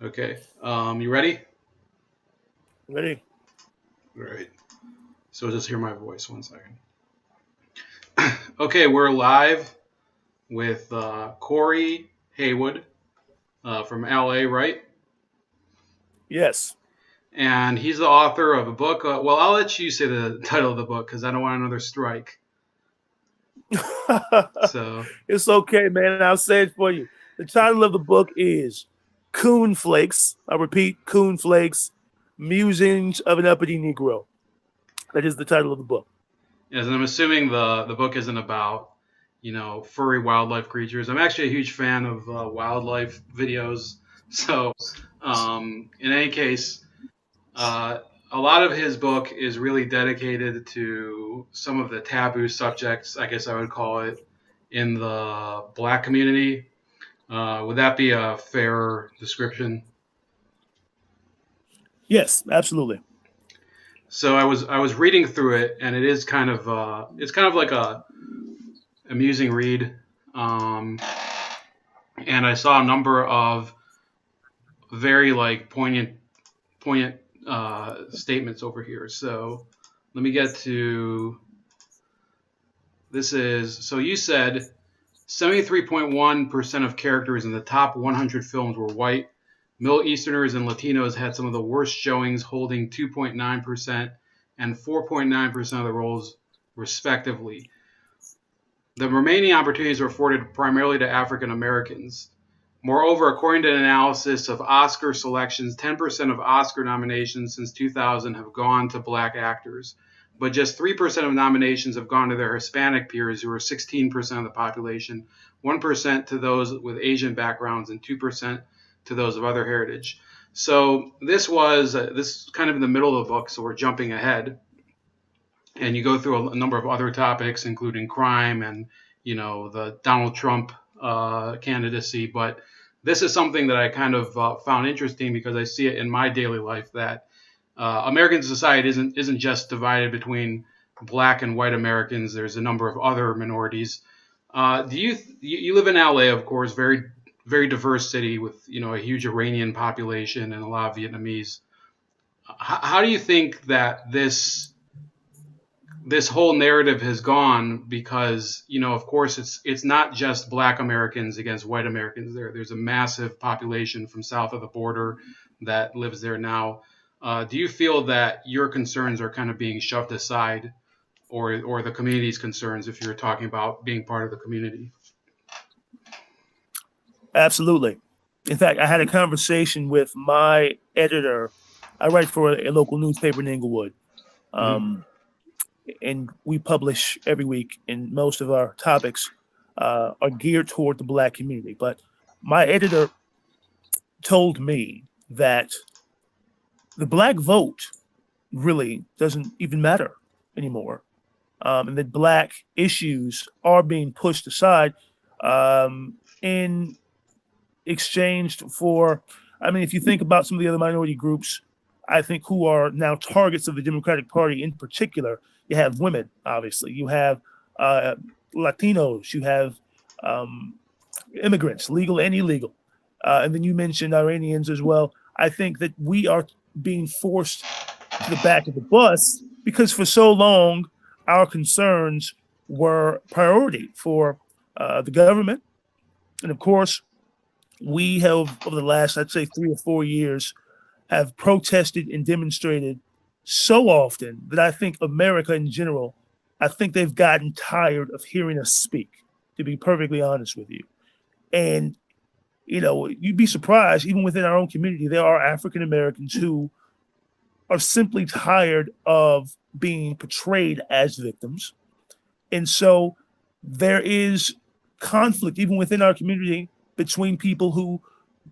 Okay. You ready? Ready? All right. So just hear my voice 1 second. Okay, we're live with Cory Haywood from LA, right? Yes. And he's the author of a book. Well, I'll let you say the title of the book because I don't want another strike. So, It's okay, man. I'll say it for you. The title of the book is Coon Flakes. I repeat, Coon Flakes, Musings of an Uppity Negro. That is the title of the book. yes, and I'm assuming the book isn't about furry wildlife creatures. I'm actually a huge fan of wildlife videos. So, in any case, Uh, a lot of his book is really dedicated to some of the taboo subjects, I guess I would call it, in the black community. Would that be a fair description? Yes, absolutely. So I was reading through it, and it is kind of it's kind of like a amusing read, um, and I saw a number of very like poignant statements over here. So let me get to this is so you said 73.1% of characters in the top 100 films were white. Middle Easterners and Latinos had some of the worst showings, holding 2.9% and 4.9% of the roles, respectively. The remaining opportunities were afforded primarily to African Americans. Moreover, according to an analysis of Oscar selections, 10% of Oscar nominations since 2000 have gone to black actors, but just 3% of nominations have gone to their Hispanic peers, who are 16% of the population, 1% to those with Asian backgrounds, and 2% to those of other heritage. So this is kind of in the middle of the book, so we're jumping ahead, and you go through a number of other topics, including crime and the Donald Trump candidacy. But this is something that I kind of found interesting because I see it in my daily life that American society isn't just divided between black and white Americans. There's a number of other minorities. Do you live in LA, of course, very diverse city with a huge Iranian population and a lot of Vietnamese. How do you think that this whole narrative has gone? Because of course it's not just black Americans against white Americans. There's a massive population from south of the border that lives there now. Do you feel that your concerns are kind of being shoved aside, or the community's concerns, if you're talking about being part of the community? Absolutely. In fact, I had a conversation with my editor. I write for a local newspaper in Inglewood. Mm-hmm. Um, and we publish every week, and most of our topics are geared toward the black community. But my editor told me that the black vote really doesn't even matter anymore, and that black issues are being pushed aside in exchange for. I mean, if you think about some of the other minority groups, I think who are now targets of the Democratic Party in particular, you have women, obviously. You have uh, Latinos. You have um, immigrants, legal and illegal. And then you mentioned Iranians as well. I think that we are being forced to the back of the bus because for so long, our concerns were priority for the government. And of course, we have, over the last, I'd say, 3 or 4 years, have protested and demonstrated so often that I think America in general, I think they've gotten tired of hearing us speak, to be perfectly honest with you. And, you'd be surprised, even within our own community, there are African Americans who are simply tired of being portrayed as victims. And so there is conflict, even within our community, between people who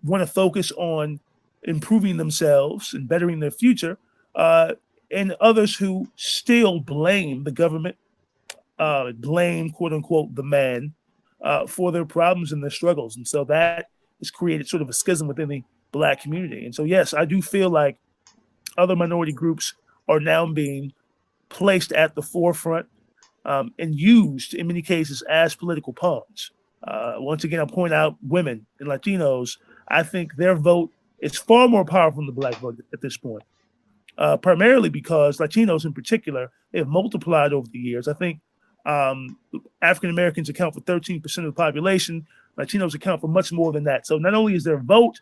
want to focus on improving themselves and bettering their future, uh, and others who still blame the government, blame, quote unquote, the man for their problems and their struggles. And so that has created sort of a schism within the black community. And so, yes, I do feel like other minority groups are now being placed at the forefront and used in many cases as political pawns. Once again, I'll point out women and Latinos. I think their vote is far more powerful than the black vote at this point. Primarily because Latinos in particular, they have multiplied over the years. I think African Americans account for 13% of the population. Latinos account for much more than that. So not only is their vote,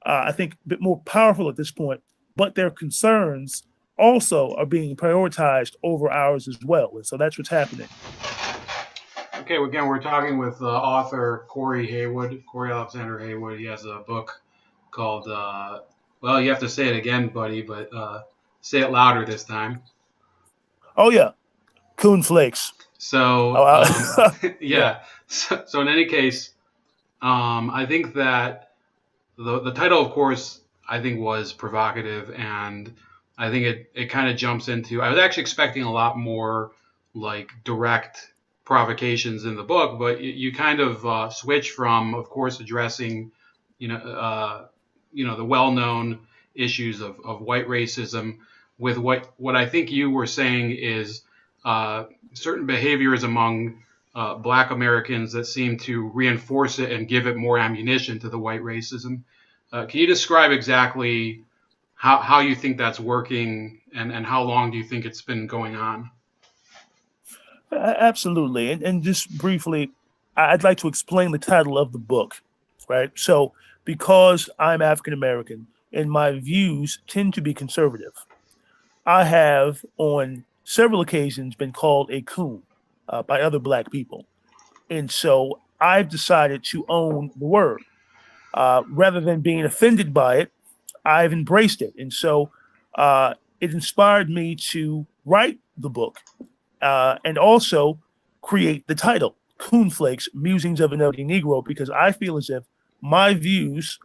I think, a bit more powerful at this point, but their concerns also are being prioritized over ours as well. And so that's what's happening. Okay, again, we're talking with author Cory Haywood, Cory Alexander Haywood. He has a book called, well, you have to say it again, buddy, but say it louder this time. Oh, yeah. Coon Flakes. So, yeah. So in any case, I think that the title, of course, I think was provocative, and I think it kind of jumps into, I was actually expecting a lot more like direct provocations in the book, but you kind of switch from, of course, addressing, the well-known issues of white racism with what I think you were saying is certain behaviors among Black Americans that seem to reinforce it and give it more ammunition to the white racism. Can you describe exactly how you think that's working and how long do you think it's been going on? Absolutely. And just briefly, I'd like to explain the title of the book, right? So because I'm African American and my views tend to be conservative, I have on several occasions been called a coon by other Black people. And so I've decided to own the word. Rather than being offended by it, I've embraced it. And so it inspired me to write the book and also create the title, Coon Flakes, Musings of an Elderly Negro, because I feel as if my views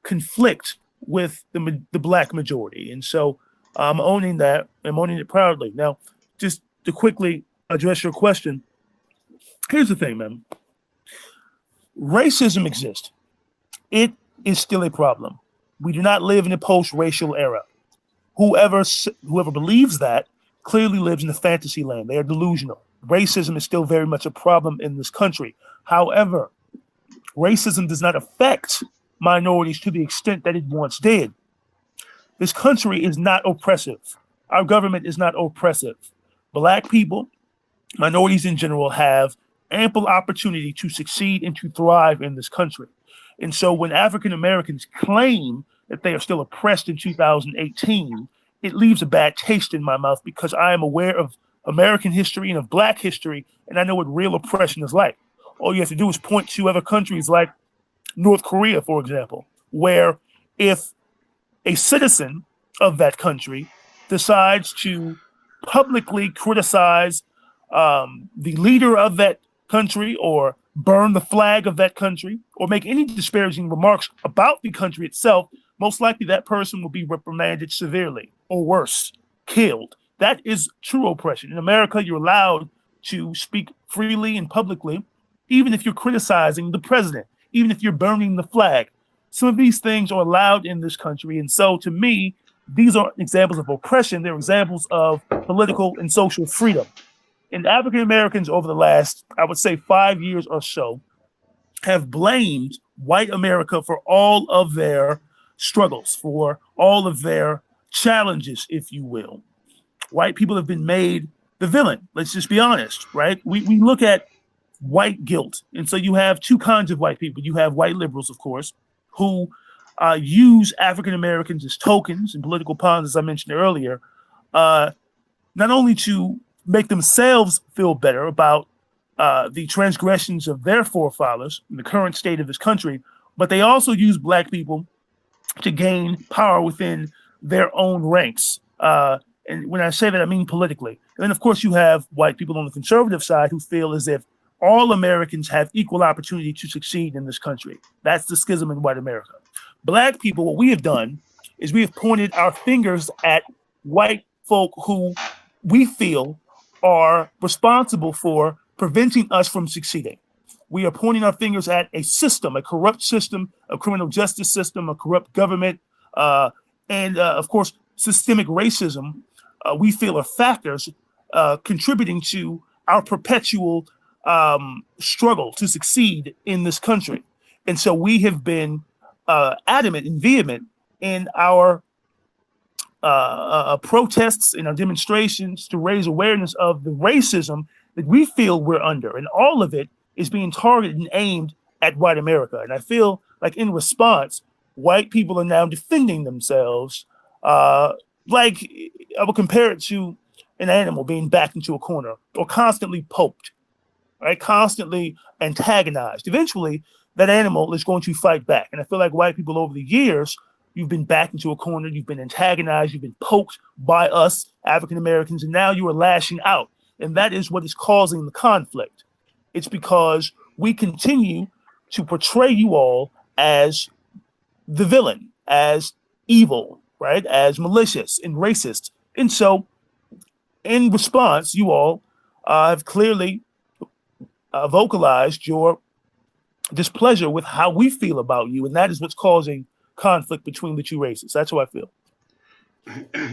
conflict with the Black majority. And so I'm owning that. I'm owning it proudly. Now, just to quickly address your question, here's the thing, man. Racism exists. It is still a problem. We do not live in a post-racial era. Whoever believes that clearly lives in a fantasy land. They are delusional. Racism is still very much a problem in this country. However, racism does not affect minorities to the extent that it once did. This country is not oppressive. Our government is not oppressive. Black people, minorities in general, have ample opportunity to succeed and to thrive in this country. And so when African Americans claim that they are still oppressed in 2018, it leaves a bad taste in my mouth because I am aware of American history and of Black history, and I know what real oppression is like. All you have to do is point to other countries like North Korea, for example, where if a citizen of that country decides to publicly criticize the leader of that country or burn the flag of that country or make any disparaging remarks about the country itself, most likely that person will be reprimanded severely or worse, killed. That is true oppression. In America, you're allowed to speak freely and publicly, even if you're criticizing the president, even if you're burning the flag. Some of these things are allowed in this country. And so to me, these aren't examples of oppression. They're examples of political and social freedom. And African Americans over the last, I would say, 5 years or so have blamed white America for all of their struggles, for all of their challenges, if you will. White people have been made the villain. Let's just be honest, right? We look at white guilt. And so you have two kinds of white people. You have white liberals, of course, who use African Americans as tokens in political pawns, as I mentioned earlier, not only to make themselves feel better about the transgressions of their forefathers in the current state of this country, but they also use Black people to gain power within their own ranks. And when I say that, I mean politically. And then, of course, you have white people on the conservative side who feel as if all Americans have equal opportunity to succeed in this country. That's the schism in white America. Black people, what we have done is we have pointed our fingers at white folk who we feel are responsible for preventing us from succeeding. We are pointing our fingers at a system, a corrupt system, a criminal justice system, a corrupt government, and of course, systemic racism, we feel are factors contributing to our perpetual struggle to succeed in this country. And so we have been adamant and vehement in our protests and our demonstrations to raise awareness of the racism that we feel we're under. And all of it is being targeted and aimed at white America. And I feel like in response, white people are now defending themselves. Like I would compare it to an animal being backed into a corner or constantly poked, right? Constantly antagonized. Eventually, that animal is going to fight back. And I feel like white people over the years, you've been backed into a corner, you've been antagonized, you've been poked by us, African Americans, and now you are lashing out. And that is what is causing the conflict. It's because we continue to portray you all as the villain, as evil, right? As malicious and racist. And so, in response, you all have clearly vocalized your displeasure with how we feel about you. And that is what's causing conflict between the two races. That's how I feel.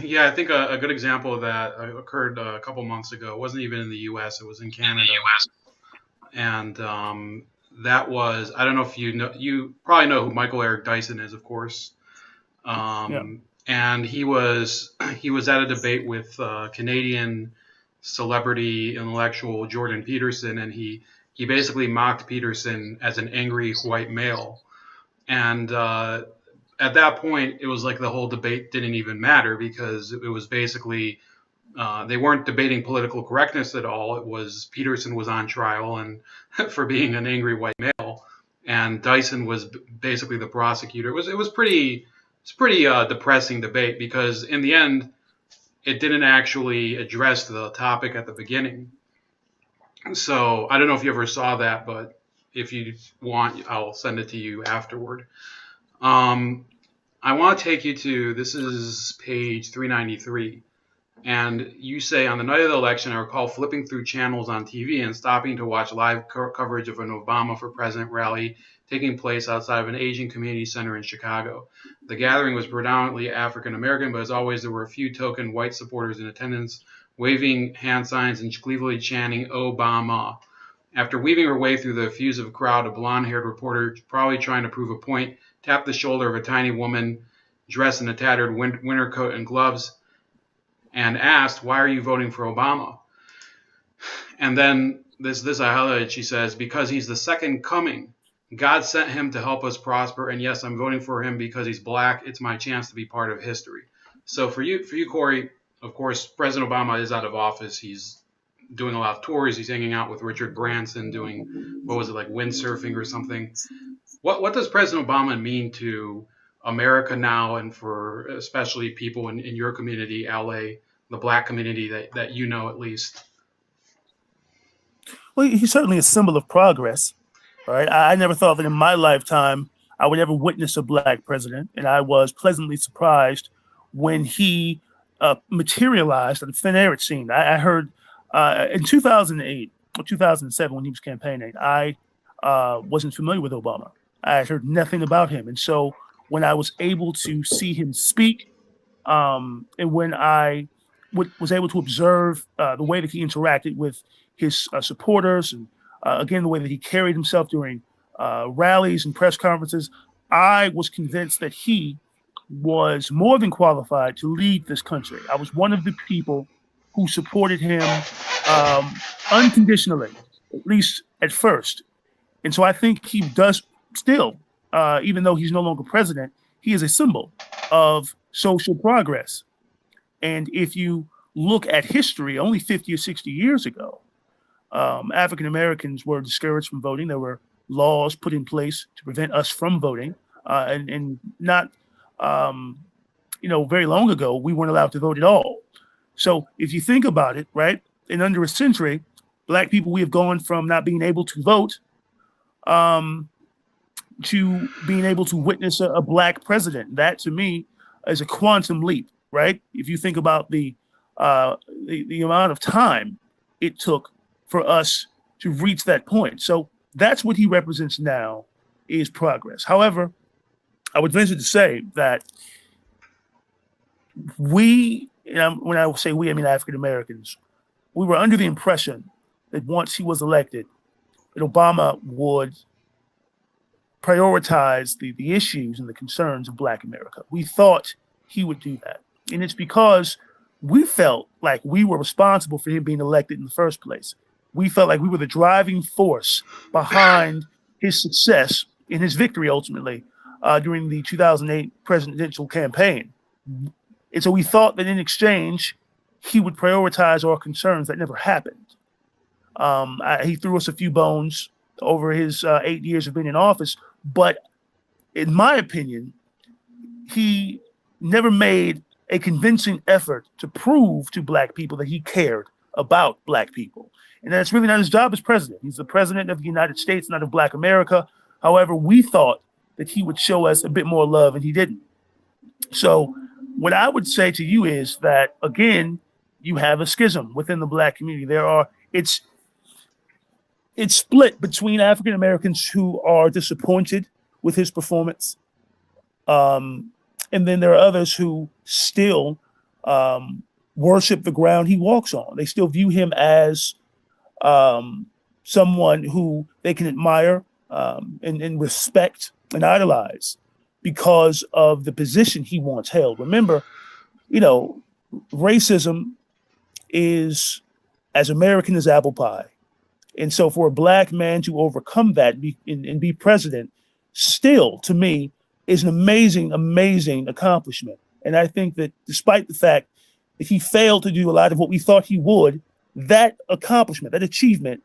Yeah, I think a good example of that occurred a couple months ago. It wasn't even in the U.S. It was in Canada. And that was, I don't know if you probably know who Michael Eric Dyson is, of course. Yeah. And he was at a debate with Canadian celebrity intellectual Jordan Peterson, and he basically mocked Peterson as an angry white male. And at that point, it was like the whole debate didn't even matter because it was basically they weren't debating political correctness at all. It was Peterson was on trial and for being an angry white male, and Dyson was basically the prosecutor. It was pretty depressing debate because in the end, it didn't actually address the topic at the beginning. So I don't know if you ever saw that, but if you want, I'll send it to you afterward. I want to take you to, this is page 393. And you say, on the night of the election, I recall flipping through channels on TV and stopping to watch live coverage of an Obama for President rally taking place outside of an Asian community center in Chicago. The gathering was predominantly African American, but as always, there were a few token white supporters in attendance, waving hand signs and gleefully chanting Obama. After weaving her way through the effusive crowd, a blonde-haired reporter, probably trying to prove a point, tapped the shoulder of a tiny woman dressed in a tattered winter coat and gloves and asked, "Why are you voting for Obama?" And then this I highlighted, she says, "Because he's the second coming. God sent him to help us prosper, and yes, I'm voting for him because he's black. It's my chance to be part of history." So for you, Cory, of course, President Obama is out of office. He's doing a lot of tours. He's hanging out with Richard Branson, doing, what was it, like windsurfing or something. What does President Obama mean to America now, and for especially people in your community, LA, the black community that you know at least? Well, he's certainly a symbol of progress. All right. I never thought that in my lifetime I would ever witness a black president, and I was pleasantly surprised when he materialized at the thin air, it seemed. I heard in 2008 or 2007 when he was campaigning, I wasn't familiar with Obama. I had heard nothing about him. And so when I was able to see him speak, and when I was able to observe the way that he interacted with his supporters, and again, the way that he carried himself during rallies and press conferences, I was convinced that he was more than qualified to lead this country. I was one of the people who supported him unconditionally, at least at first. And so I think he does still, even though he's no longer president, he is a symbol of social progress. And if you look at history, only 50 or 60 years ago, African Americans were discouraged from voting. There were laws put in place to prevent us from voting. And not, very long ago, we weren't allowed to vote at all. So if you think about it, right, in under a century, black people, we have gone from not being able to vote to being able to witness a black president. That, to me, is a quantum leap, right? If you think about the amount of time it took for us to reach that point. So that's what he represents now, is progress. However, I would venture to say that when I say we, I mean African Americans, we were under the impression that once he was elected, that Obama would prioritize the issues and the concerns of Black America. We thought he would do that. And it's because we felt like we were responsible for him being elected in the first place. We felt like we were the driving force behind his success and his victory ultimately during the 2008 presidential campaign. And so we thought that in exchange, he would prioritize our concerns. That never happened. He threw us a few bones over his 8 years of being in office, but in my opinion, he never made a convincing effort to prove to Black people that he cared about Black people. And that's really not his job as president. He's the president of the United States, not of Black America. However, we thought that he would show us a bit more love, and he didn't. So what I would say to you is that, again, you have a schism within the Black community. It's split between African Americans who are disappointed with his performance, and then there are others who still worship the ground he walks on. They still view him as someone who they can admire and respect and idolize because of the position he once held. Remember, racism is as American as apple pie. And so for a Black man to overcome that and be president still, to me, is an amazing, amazing accomplishment. And I think that despite the fact that he failed to do a lot of what we thought he would, that accomplishment, that achievement,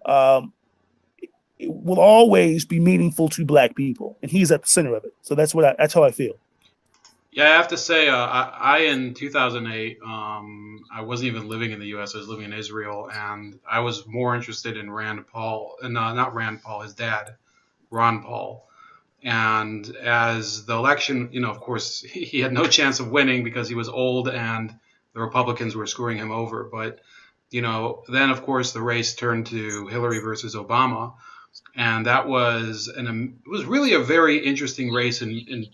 it will always be meaningful to Black people. And he's at the center of it. So that's how I feel. Yeah, I have to say, I in 2008, I wasn't even living in the U.S. I was living in Israel, and I was more interested in Rand Paul, and not Rand Paul, his dad, Ron Paul. And as the election, of course, he had no chance of winning because he was old and the Republicans were screwing him over. But, then, of course, the race turned to Hillary versus Obama. And that was it was really a very interesting race and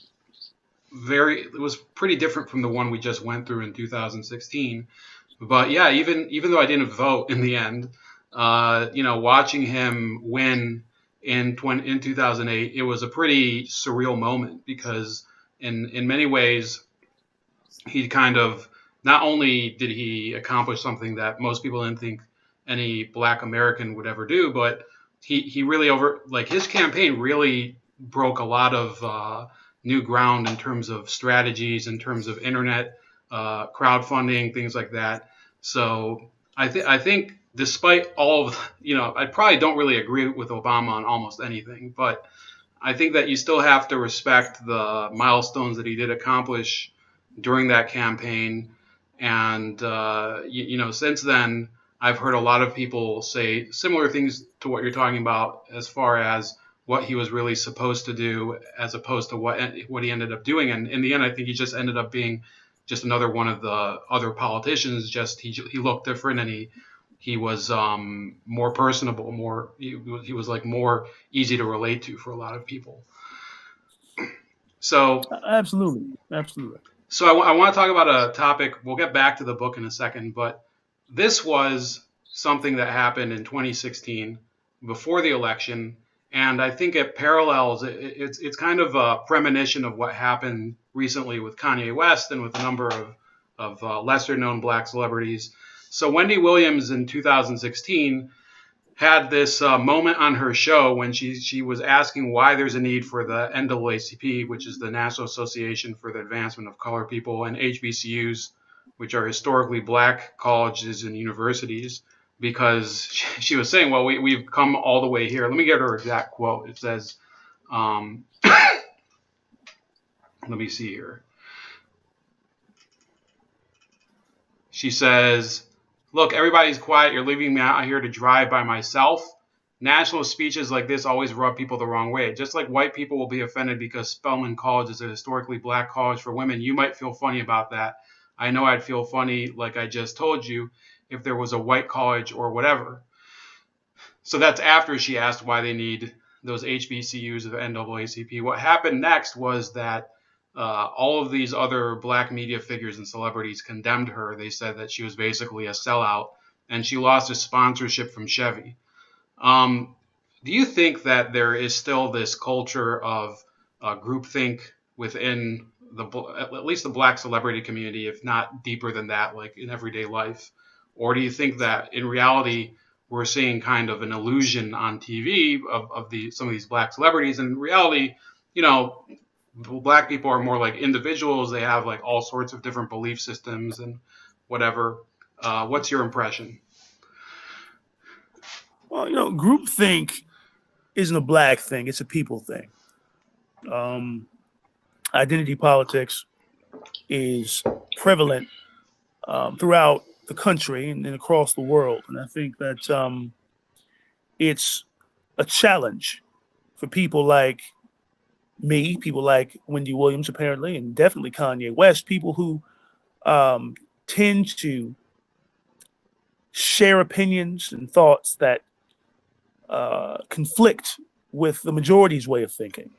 it was pretty different from the one we just went through in 2016. But yeah, even though I didn't vote in the end, watching him win in 2008, it was a pretty surreal moment because in many ways he kind of, not only did he accomplish something that most people didn't think any Black American would ever do, but he really his campaign really broke a lot of new ground in terms of strategies, in terms of internet crowdfunding, things like that. So I think despite all of, I probably don't really agree with Obama on almost anything, but I think that you still have to respect the milestones that he did accomplish during that campaign. And, since then, I've heard a lot of people say similar things to what you're talking about as far as what he was really supposed to do as opposed to what he ended up doing. And in the end, I think he just ended up being just another one of the other politicians. Just he looked different, and he was more personable, he was like more easy to relate to for a lot of people. So absolutely. So I want to talk about a topic. We'll get back to the book in a second, but this was something that happened in 2016 before the election. And I think it parallels, it's kind of a premonition of what happened recently with Kanye West and with a number of lesser known Black celebrities. So Wendy Williams in 2016 had this moment on her show when she was asking why there's a need for the NAACP, which is the National Association for the Advancement of Colored People, and HBCUs, which are historically Black colleges and universities, because she was saying, well, we've come all the way here. Let me get her exact quote. It says, let me see here. She says, look, everybody's quiet. You're leaving me out here to drive by myself. National speeches like this always rub people the wrong way. Just like white people will be offended because Spelman College is a historically Black college for women, you might feel funny about that. I know I'd feel funny, like I just told you, if there was a white college or whatever. So that's after she asked why they need those HBCUs of the NAACP. What happened next was that all of these other Black media figures and celebrities condemned her. They said that she was basically a sellout, and she lost a sponsorship from Chevy. Do you think that there is still this culture of groupthink within at least the black celebrity community, if not deeper than that, like in everyday life? Or do you think that in reality we're seeing kind of an illusion on TV of some of these black celebrities? And in reality, you know, black people are more like individuals. They have like all sorts of different belief systems and whatever. What's your impression? Well, groupthink isn't a black thing; it's a people thing. Identity politics is prevalent throughout the country and across the world, and I think that it's a challenge for people like me, people like Wendy Williams, apparently, and definitely Kanye West, people who tend to share opinions and thoughts that conflict with the majority's way of thinking.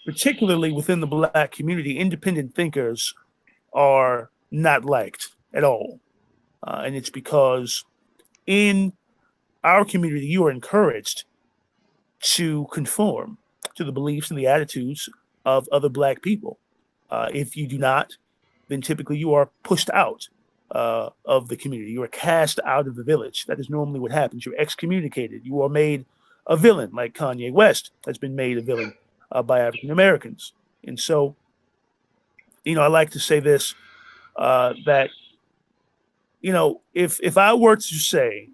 Particularly within the black community, independent thinkers are not liked at all. And it's because in our community, you are encouraged to conform to the beliefs and the attitudes of other black people. If you do not, then typically you are pushed out of the community. You are cast out of the village. That is normally what happens. You're excommunicated. You are made a villain, like Kanye West has been made a villain by African Americans. And so, I like to say this, that, if I were to say,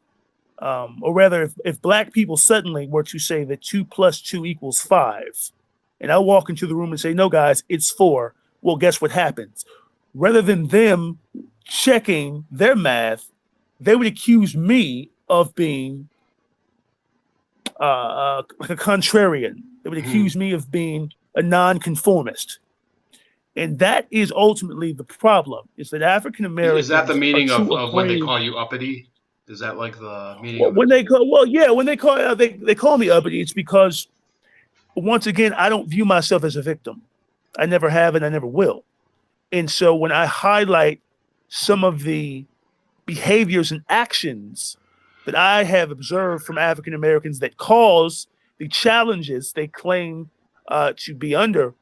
or rather, if black people suddenly were to say that 2 + 2 = 5, and I walk into the room and say, no, guys, it's 4, well, guess what happens? Rather than them checking their math, they would accuse me of being like a contrarian. They would accuse me of being a nonconformist. And that is ultimately the problem, is that African Americans. Is that the meaning of when they call you uppity? Is that like the meaning of when they call they call me uppity, it's because, once again, I don't view myself as a victim. I never have and I never will. And so when I highlight some of the behaviors and actions that I have observed from African Americans that cause the challenges they claim to be under,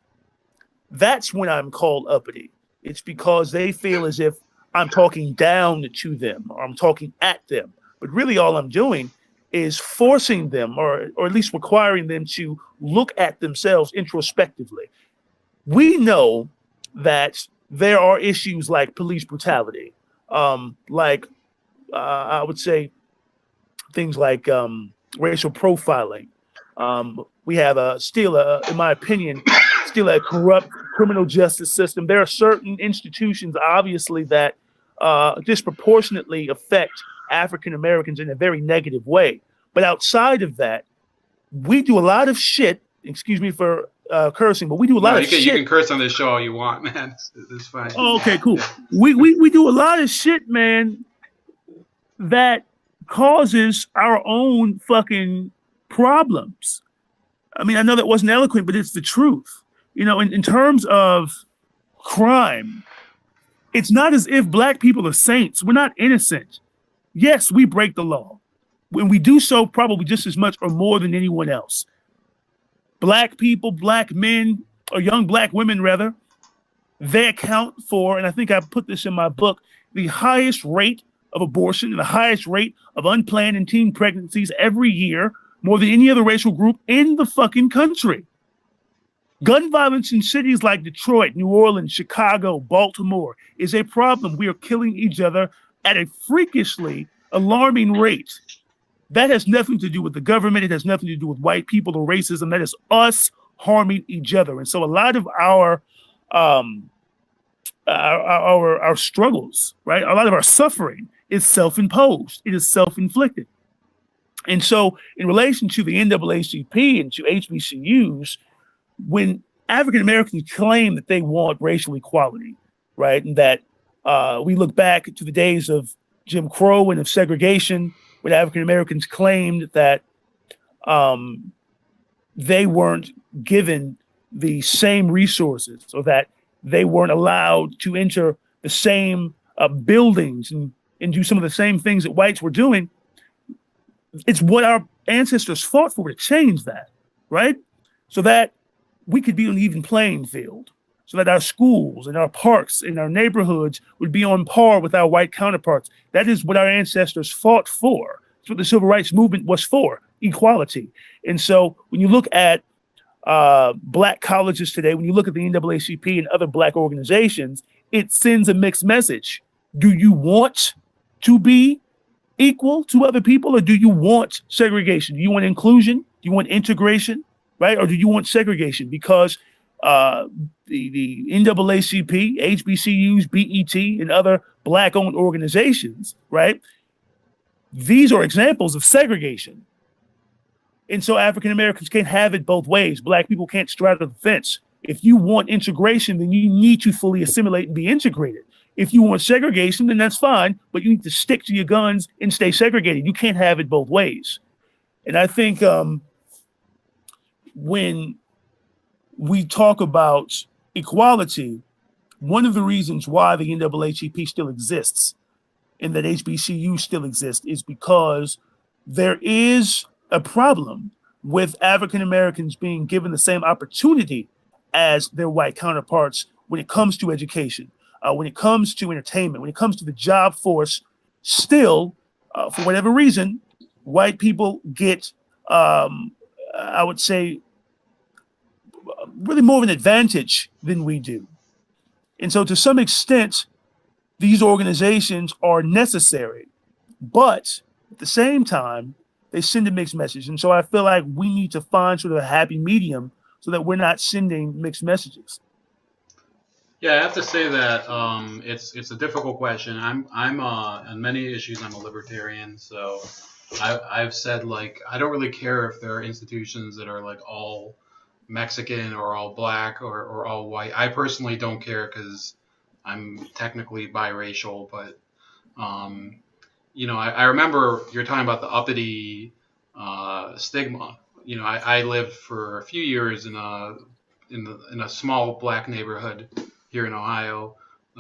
that's when I'm called uppity. It's because they feel as if I'm talking down to them or I'm talking at them. But really all I'm doing is forcing them or at least requiring them to look at themselves introspectively. We know that there are issues like police brutality, I would say things like racial profiling. We have in my opinion, still a corrupt criminal justice system. There are certain institutions, obviously, that disproportionately affect African Americans in a very negative way. But outside of that, we do a lot of shit. Excuse me for cursing, but we do a lot of shit. You can curse on this show all you want, man. It's fine. Oh, okay, cool. We do a lot of shit, man, that causes our own fucking problems. I mean, I know that wasn't eloquent, but it's the truth. In terms of crime, it's not as if black people are saints. We're not innocent. Yes, we break the law. When we do so, probably just as much or more than anyone else. Black people, black men, or young black women, rather, they account for, and I think I put this in my book, the highest rate of abortion and the highest rate of unplanned and teen pregnancies every year, more than any other racial group in the fucking country. Gun violence in cities like Detroit, New Orleans, Chicago, Baltimore is a problem. We are killing each other at a freakishly alarming rate. That has nothing to do with the government. It has nothing to do with white people or racism. That is us harming each other. And so a lot of our struggles, right? A lot of our suffering is self-imposed. It is self-inflicted. And so in relation to the NAACP and to HBCUs, when African Americans claim that they want racial equality, right? And that we look back to the days of Jim Crow and of segregation, when African Americans claimed that they weren't given the same resources or that they weren't allowed to enter the same buildings and do some of the same things that whites were doing. It's what our ancestors fought for to change that, right? So that we could be on an even playing field, so that our schools and our parks and our neighborhoods would be on par with our white counterparts. That is what our ancestors fought for. That's what the civil rights movement was for, equality. And so when you look at black colleges today, when you look at the NAACP and other black organizations, it sends a mixed message. Do you want to be equal to other people, or do you want segregation? Do you want inclusion? Do you want integration, right? Or do you want segregation? Because the NAACP, HBCUs, BET, and other black-owned organizations, right? These are examples of segregation. And so African Americans can't have it both ways. Black people can't straddle the fence. If you want integration, then you need to fully assimilate and be integrated. If you want segregation, then that's fine, but you need to stick to your guns and stay segregated. You can't have it both ways. And I think when we talk about equality, one of the reasons why the NAACP still exists and that HBCU still exists is because there is a problem with African Americans being given the same opportunity as their white counterparts when it comes to education, when it comes to entertainment, when it comes to the job force. Still, for whatever reason, white people get, I would say, really more of an advantage than we do. And so to some extent, these organizations are necessary, but at the same time, they send a mixed message. And so I feel like we need to find sort of a happy medium so that we're not sending mixed messages. Yeah, I have to say that it's a difficult question. I'm on many issues I'm a libertarian, so I've said, like, I don't really care if there are institutions that are like all Mexican or all black or all white. I personally don't care because I'm technically biracial, but I remember you're talking about the uppity stigma. I lived for a few years in a small black neighborhood here in Ohio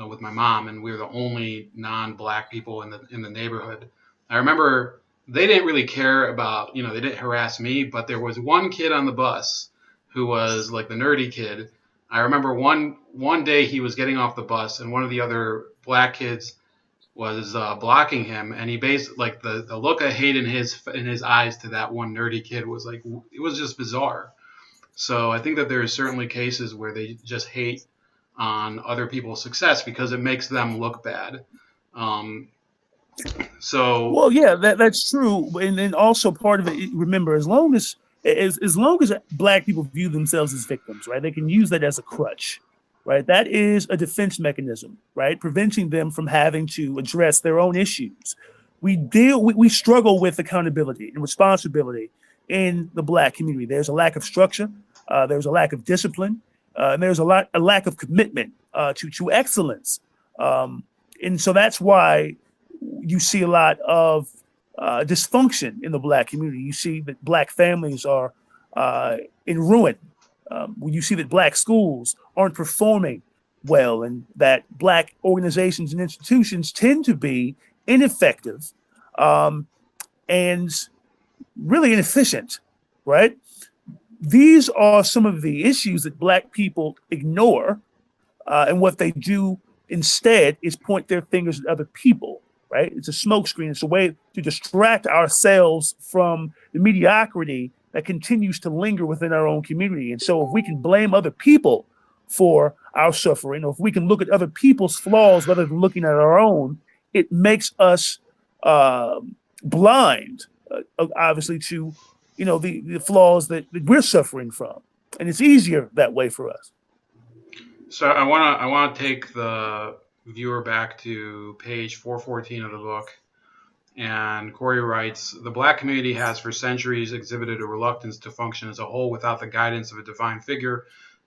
with my mom, and we were the only non-black people in the neighborhood. I remember they didn't really care about, they didn't harass me, but there was one kid on the bus who was like the nerdy kid. I remember one day he was getting off the bus, and one of the other black kids was blocking him, and he basically, like, the look of hate in his eyes to that one nerdy kid was like, it was just bizarre. So I think that there are certainly cases where they just hate on other people's success because it makes them look bad. Well, yeah, that's true, and then also part of it. Remember, as long as black people view themselves as victims, right, they can use that as a crutch. Right, that is a defense mechanism, right, preventing them from having to address their own issues. We struggle with accountability and responsibility in the black community. There's a lack of structure, there's a lack of discipline, and there's a lack of commitment to excellence. And so that's why you see a lot of dysfunction in the black community. You see that black families are in ruin. When you see that black schools aren't performing well, and that black organizations and institutions tend to be ineffective and really inefficient, right? These are some of the issues that black people ignore, and what they do instead is point their fingers at other people, right? It's a smokescreen. It's a way to distract ourselves from the mediocrity that continues to linger within our own community. And so if we can blame other people for our suffering, or if we can look at other people's flaws rather than looking at our own, it makes us blind, obviously, to the flaws that we're suffering from. And it's easier that way for us. So I want to take the viewer back to page 414 of the book. And Cory writes, the black community has for centuries exhibited a reluctance to function as a whole without the guidance of a divine figure.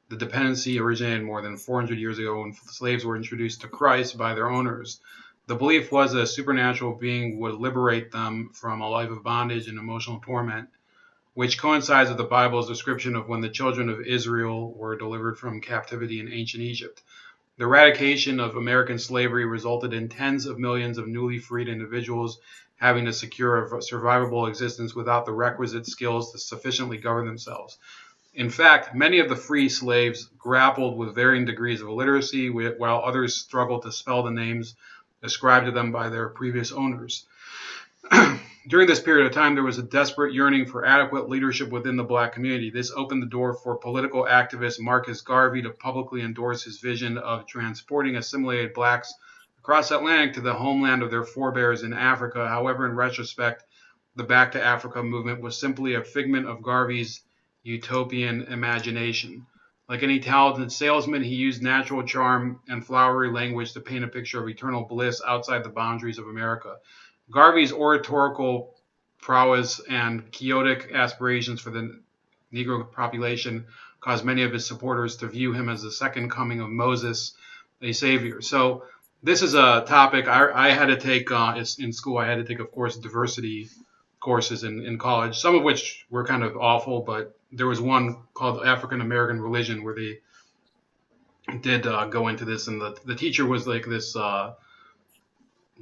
The dependency originated more than 400 years ago when slaves were introduced to Christ by their owners. The belief was that a supernatural being would liberate them from a life of bondage and emotional torment, which coincides with the Bible's description of when the children of Israel were delivered from captivity in ancient Egypt. The eradication of American slavery resulted in tens of millions of newly freed individuals having to secure a survivable existence without the requisite skills to sufficiently govern themselves. In fact, many of the free slaves grappled with varying degrees of illiteracy, while others struggled to spell the names ascribed to them by their previous owners. During this period of time, there was a desperate yearning for adequate leadership within the black community. This opened the door for political activist Marcus Garvey to publicly endorse his vision of transporting assimilated blacks across the Atlantic to the homeland of their forebears in Africa. However, in retrospect, the Back to Africa movement was simply a figment of Garvey's utopian imagination. Like any talented salesman, he used natural charm and flowery language to paint a picture of eternal bliss outside the boundaries of America. Garvey's oratorical prowess and quixotic aspirations for the Negro population caused many of his supporters to view him as the second coming of Moses, a savior. So this is a topic I had to take in school. I had to take, of course, diversity courses in college, some of which were kind of awful, but there was one called African American Religion where they did go into this, and the teacher was like this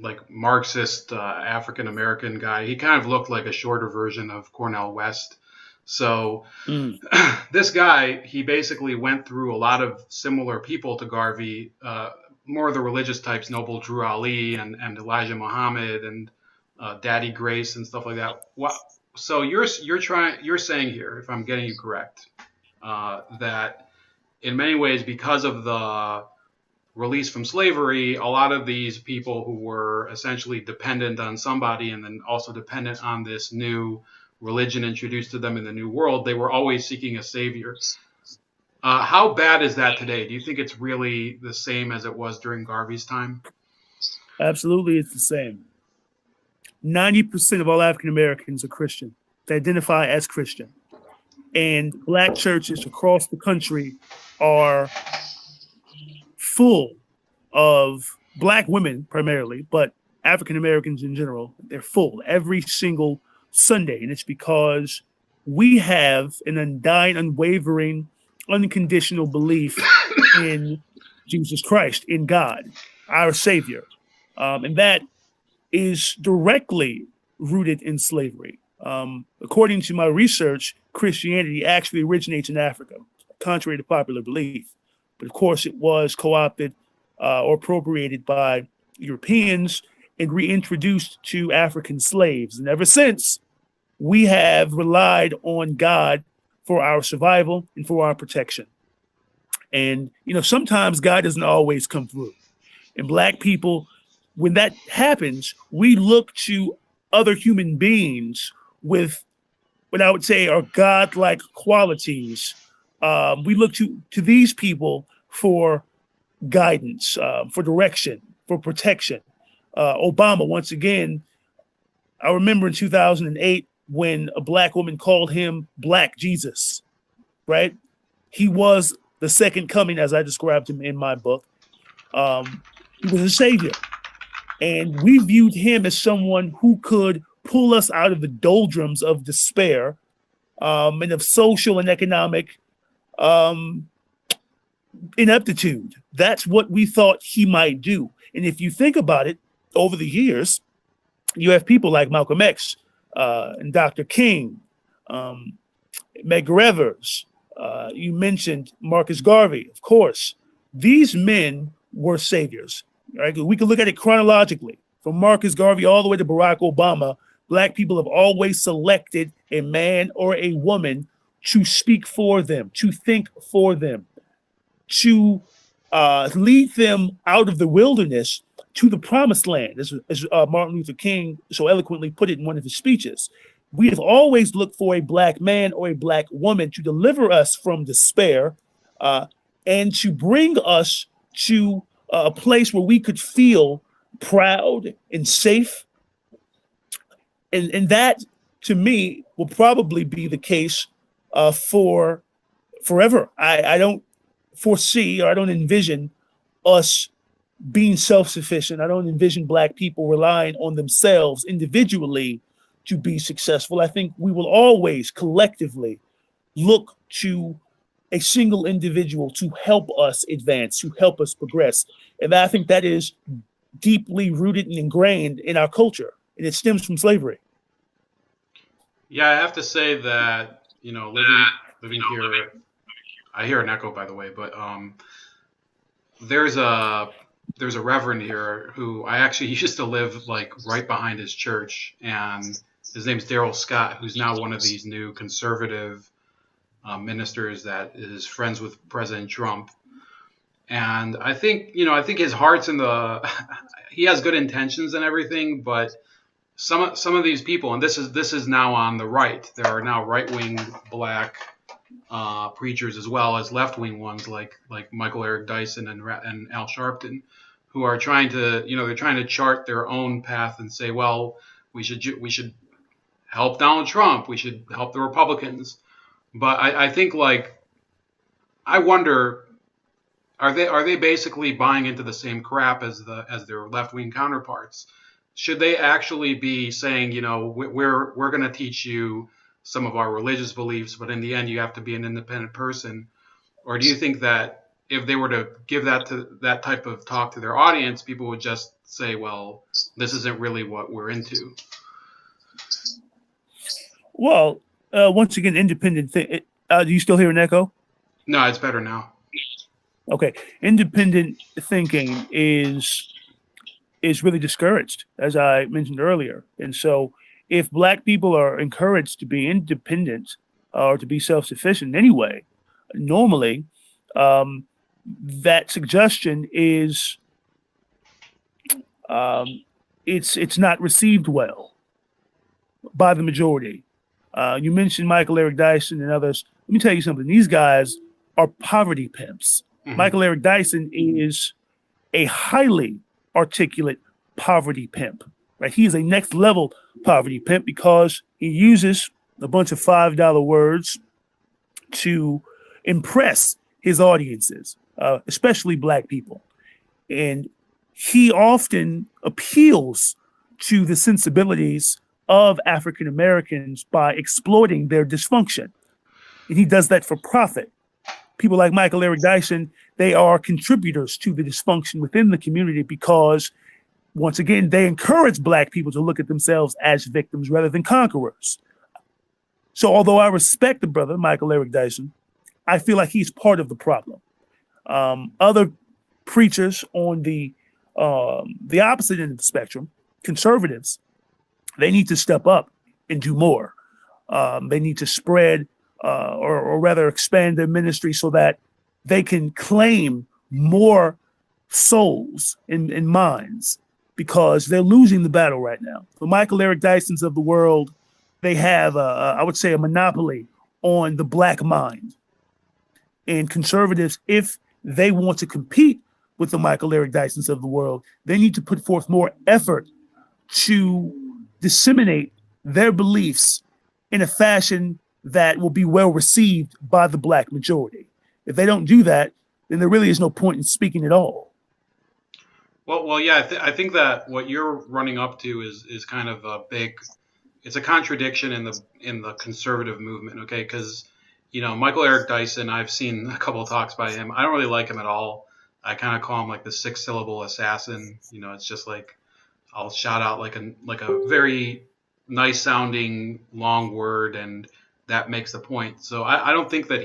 like Marxist African American guy. He kind of looked like a shorter version of Cornel West. So this guy, he basically went through a lot of similar people to Garvey, more of the religious types, Noble Drew Ali and Elijah Muhammad and Daddy Grace and stuff like that. So you're saying here, if I'm getting you correct, that in many ways, because of the release from slavery, a lot of these people who were essentially dependent on somebody and then also dependent on this new religion introduced to them in the New World, they were always seeking a savior. How bad is that today? Do you think it's really the same as it was during Garvey's time? Absolutely, it's the same. 90% of all African Americans are Christian. They identify as Christian. And black churches across the country are full of black women primarily, but African Americans in general. They're full every single Sunday. And it's because we have an undying, unwavering, unconditional belief in Jesus Christ, in God, our Savior. And that is directly rooted in slavery. According to my research, Christianity actually originates in Africa, contrary to popular belief. But of course, it was co-opted or appropriated by Europeans and reintroduced to African slaves. And ever since, we have relied on God for our survival and for our protection. And, sometimes God doesn't always come through. And black people, when that happens, we look to other human beings with what I would say are God-like qualities. We look to these people for guidance, for direction, for protection. Obama, once again, I remember in 2008 when a black woman called him Black Jesus, right? He was the second coming, as I described him in my book. He was a savior. And we viewed him as someone who could pull us out of the doldrums of despair and of social and economic ineptitude. That's what we thought he might do. And if you think about it, over the years, you have people like Malcolm X and Dr. King, Medgar Evers. You mentioned Marcus Garvey, of course. These men were saviors. Right? We can look at it chronologically. From Marcus Garvey all the way to Barack Obama, black people have always selected a man or a woman to speak for them, to think for them, to lead them out of the wilderness to the promised land, as Martin Luther King so eloquently put it in one of his speeches. We have always looked for a black man or a black woman to deliver us from despair and to bring us to a place where we could feel proud and safe. And that, to me, will probably be the case for forever. I don't foresee, or I don't envision us being self-sufficient. I don't envision black people relying on themselves individually to be successful. I think we will always collectively look to a single individual to help us advance, to help us progress. And I think that is deeply rooted and ingrained in our culture, and it stems from slavery. Yeah, I have to say that living here, I hear an echo by the way, but there's a there's a reverend here who I actually used to live like right behind his church, and his name's Daryl Scott, who's now one of these new conservative ministers that is friends with President Trump. And I think his heart's in the he has good intentions and everything, but some of these people, and this is now on the right. There are now right wing black preachers as well as left wing ones like Michael Eric Dyson and Al Sharpton, who are trying to they're trying to chart their own path and say, well, we should help Donald Trump, we should help the Republicans. But I think like I wonder, are they basically buying into the same crap as their left wing counterparts? Should they actually be saying, we're going to teach you some of our religious beliefs, but in the end you have to be an independent person? Or do you think that if they were to give that type of talk to their audience, people would just say, well, this isn't really what we're into? Well, once again, independent thing. Do you still hear an echo? No, it's better now. Okay, independent thinking is really discouraged, as I mentioned earlier. And so, if Black people are encouraged to be independent or to be self-sufficient anyway, normally that suggestion is it's not received well by the majority. You mentioned Michael Eric Dyson and others. Let me tell you something. These guys are poverty pimps. Mm-hmm. Michael Eric Dyson is a highly articulate poverty pimp, right? He is a next level poverty pimp because he uses a bunch of $5 words to impress his audiences, especially Black people. And he often appeals to the sensibilities of African Americans by exploiting their dysfunction. And he does that for profit. People like Michael Eric Dyson, they are contributors to the dysfunction within the community because, once again, they encourage Black people to look at themselves as victims rather than conquerors. So although I respect the brother, Michael Eric Dyson, I feel like he's part of the problem. Other preachers on the opposite end of the spectrum, conservatives, they need to step up and do more. They need to spread or rather expand their ministry so that they can claim more souls and minds, because they're losing the battle right now. The Michael Eric Dysons of the world, they have, I would say, a monopoly on the Black mind. And conservatives, if they want to compete with the Michael Eric Dysons of the world, they need to put forth more effort to disseminate their beliefs in a fashion that will be well received by the Black majority. If they don't do that, then there really is no point in speaking at all. Well, yeah, I think that what you're running up to is kind of it's a contradiction in the conservative movement, okay? Because Michael Eric Dyson, I've seen a couple of talks by him. I don't really like him at all. I kind of call him like the 6-syllable assassin. It's just like I'll shout out like a very nice sounding long word, and that makes the point. So I don't think that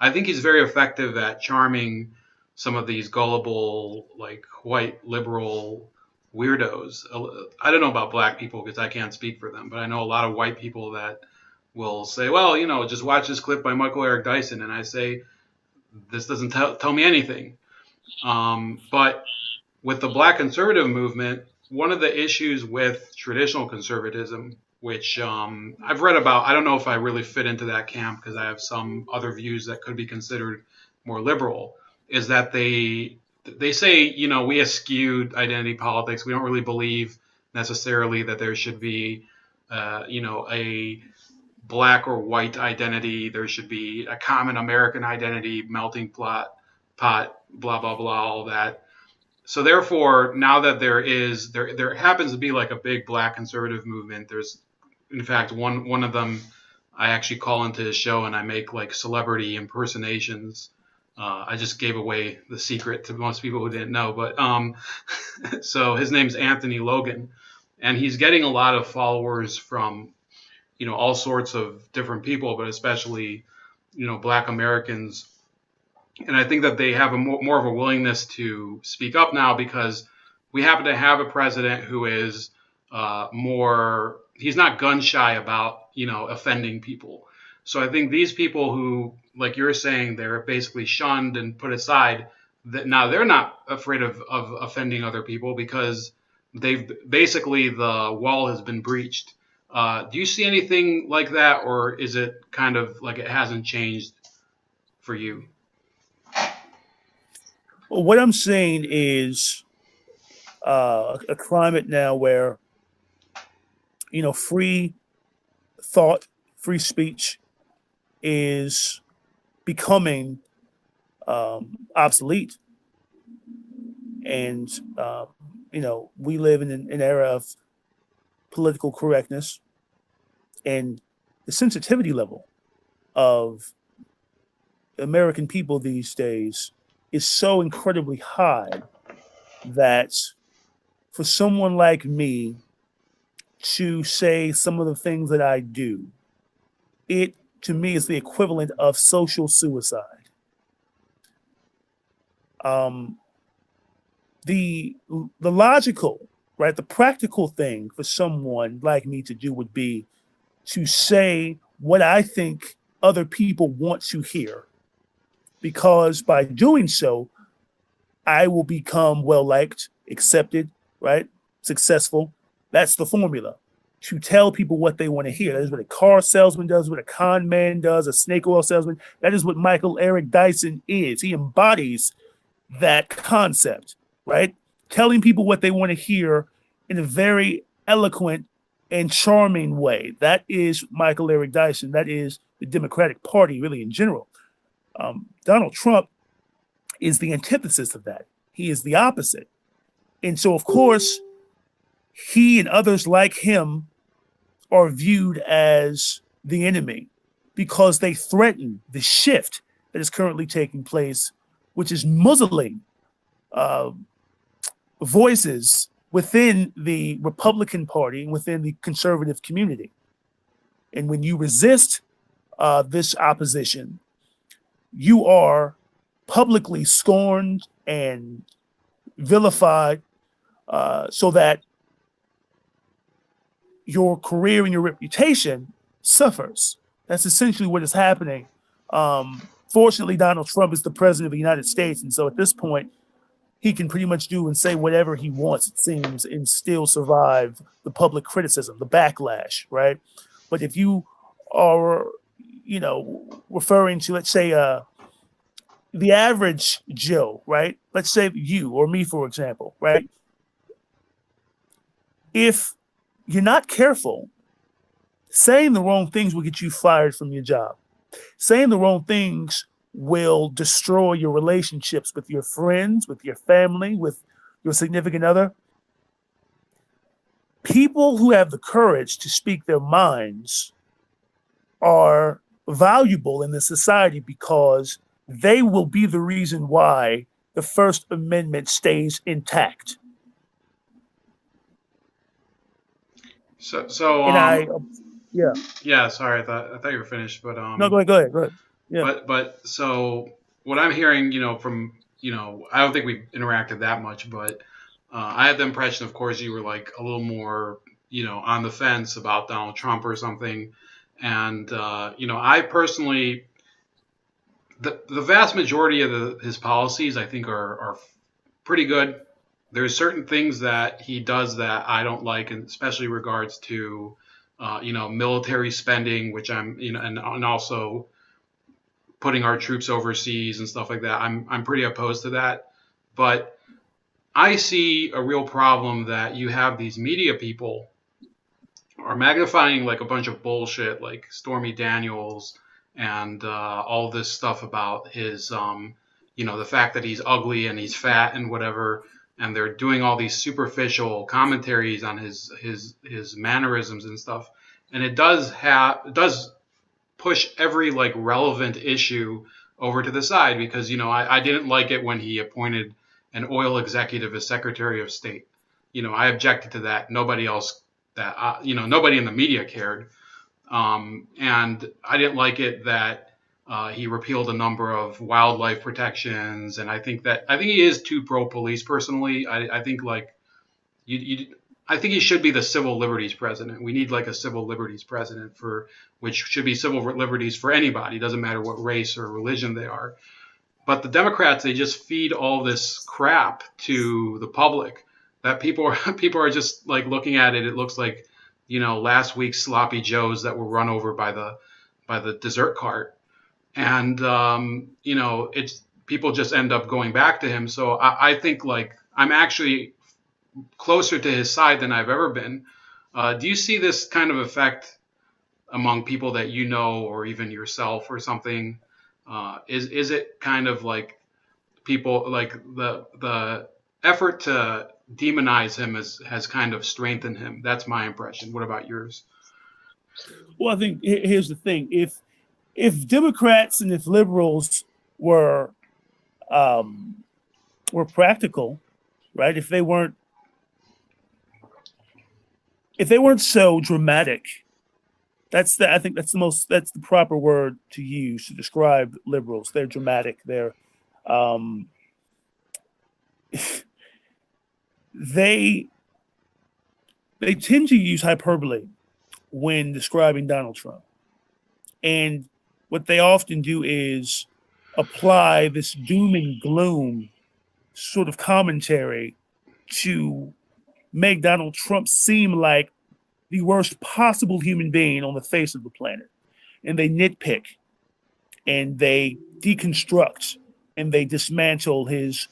I think he's very effective at charming some of these gullible, like white liberal weirdos. I don't know about Black people because I can't speak for them, but I know a lot of white people that will say, well, just watch this clip by Michael Eric Dyson. And I say, this doesn't tell me anything. But with the Black conservative movement, one of the issues with traditional conservatism, which I've read about, I don't know if I really fit into that camp because I have some other views that could be considered more liberal, is that they say, we eschewed identity politics. We don't really believe necessarily that there should be, a Black or white identity. There should be a common American identity, melting pot, blah, blah, blah, all that. So therefore, now that there happens to be like a big Black conservative movement, there's in fact one of them I actually call into his show and I make like celebrity impersonations. I just gave away the secret to most people who didn't know, but so his name's Anthony Logan, and he's getting a lot of followers from all sorts of different people, but especially Black Americans. And I think that they have more of a willingness to speak up now because we happen to have a president who is more, he's not gun shy about, offending people. So I think these people who, like you're saying, they're basically shunned and put aside, that now they're not afraid of offending other people because they've basically the wall has been breached. Do you see anything like that, or is it kind of like it hasn't changed for you? Well, what I'm saying is a climate now where free thought, free speech is becoming obsolete, and we live in an era of political correctness, and the sensitivity level of American people these days is so incredibly high that for someone like me to say some of the things that I do, it to me is the equivalent of social suicide. Um, the logical, right, the practical thing for someone like me to do would be to say what I think other people want to hear, because by doing so, I will become well liked, accepted, right, successful. That's the formula. To tell people what they want to hear. That is what a car salesman does, what a con man does, a snake oil salesman. That is what Michael Eric Dyson is. He embodies that concept, right? Telling people what they want to hear in a very eloquent and charming way. That is Michael Eric Dyson. That is the Democratic Party, really, in general. Donald Trump is the antithesis of that. He is the opposite. And so, of course, he and others like him are viewed as the enemy because they threaten the shift that is currently taking place, which is muzzling voices within the Republican Party and within the conservative community. And when you resist this opposition, you are publicly scorned and vilified, so that your career and your reputation suffers. That's essentially what is happening. Fortunately, Donald Trump is the president of the United States, and so at this point, he can pretty much do and say whatever he wants, it seems, and still survive the public criticism, the backlash, right? But if you are, referring to, let's say, the average Joe, right? Let's say you or me, for example, right? If you're not careful, saying the wrong things will get you fired from your job. Saying the wrong things will destroy your relationships with your friends, with your family, with your significant other. People who have the courage to speak their minds are valuable in this society because they will be the reason why the First Amendment stays intact. So And yeah. Yeah, sorry, I thought you were finished, but No, go ahead. Yeah. but so what I'm hearing, from I don't think we interacted that much, but I had the impression, of course, you were like a little more, on the fence about Donald Trump or something, and I personally, the vast majority of his policies, I think, are pretty good. There's certain things that he does that I don't like, and especially regards to military spending, which I'm, and also putting our troops overseas and stuff like that. I'm pretty opposed to that. But I see a real problem that you have these media people are magnifying like a bunch of bullshit, like Stormy Daniels and all this stuff about his, the fact that he's ugly and he's fat and whatever. And they're doing all these superficial commentaries on his mannerisms and stuff. And it does push every like relevant issue over to the side because I didn't like it when he appointed an oil executive as Secretary of State. I objected to that. Nobody else nobody in the media cared. And I didn't like it that he repealed a number of wildlife protections, and I think he is too pro police. Personally, I think like I think he should be the civil liberties president. We need like a civil liberties president which should be civil liberties for anybody. It doesn't matter what race or religion they are. But the Democrats, they just feed all this crap to the public that people are just like looking at it. It looks like last week's sloppy joes that were run over by the dessert cart, and it's people just end up going back to him. So I think like I'm actually closer to his side than I've ever been. Do you see this kind of effect among people that or even yourself or something? Is it kind of like people like the effort to demonize him has kind of strengthened him? That's my impression. What about yours? Well, I think here's the thing: if Democrats and if liberals were practical, right? If they weren't so dramatic, I think that's the proper word to use to describe liberals. They're dramatic. They're they tend to use hyperbole when describing Donald Trump. And what they often do is apply this doom and gloom sort of commentary to make Donald Trump seem like the worst possible human being on the face of the planet. And they nitpick and they deconstruct and they dismantle his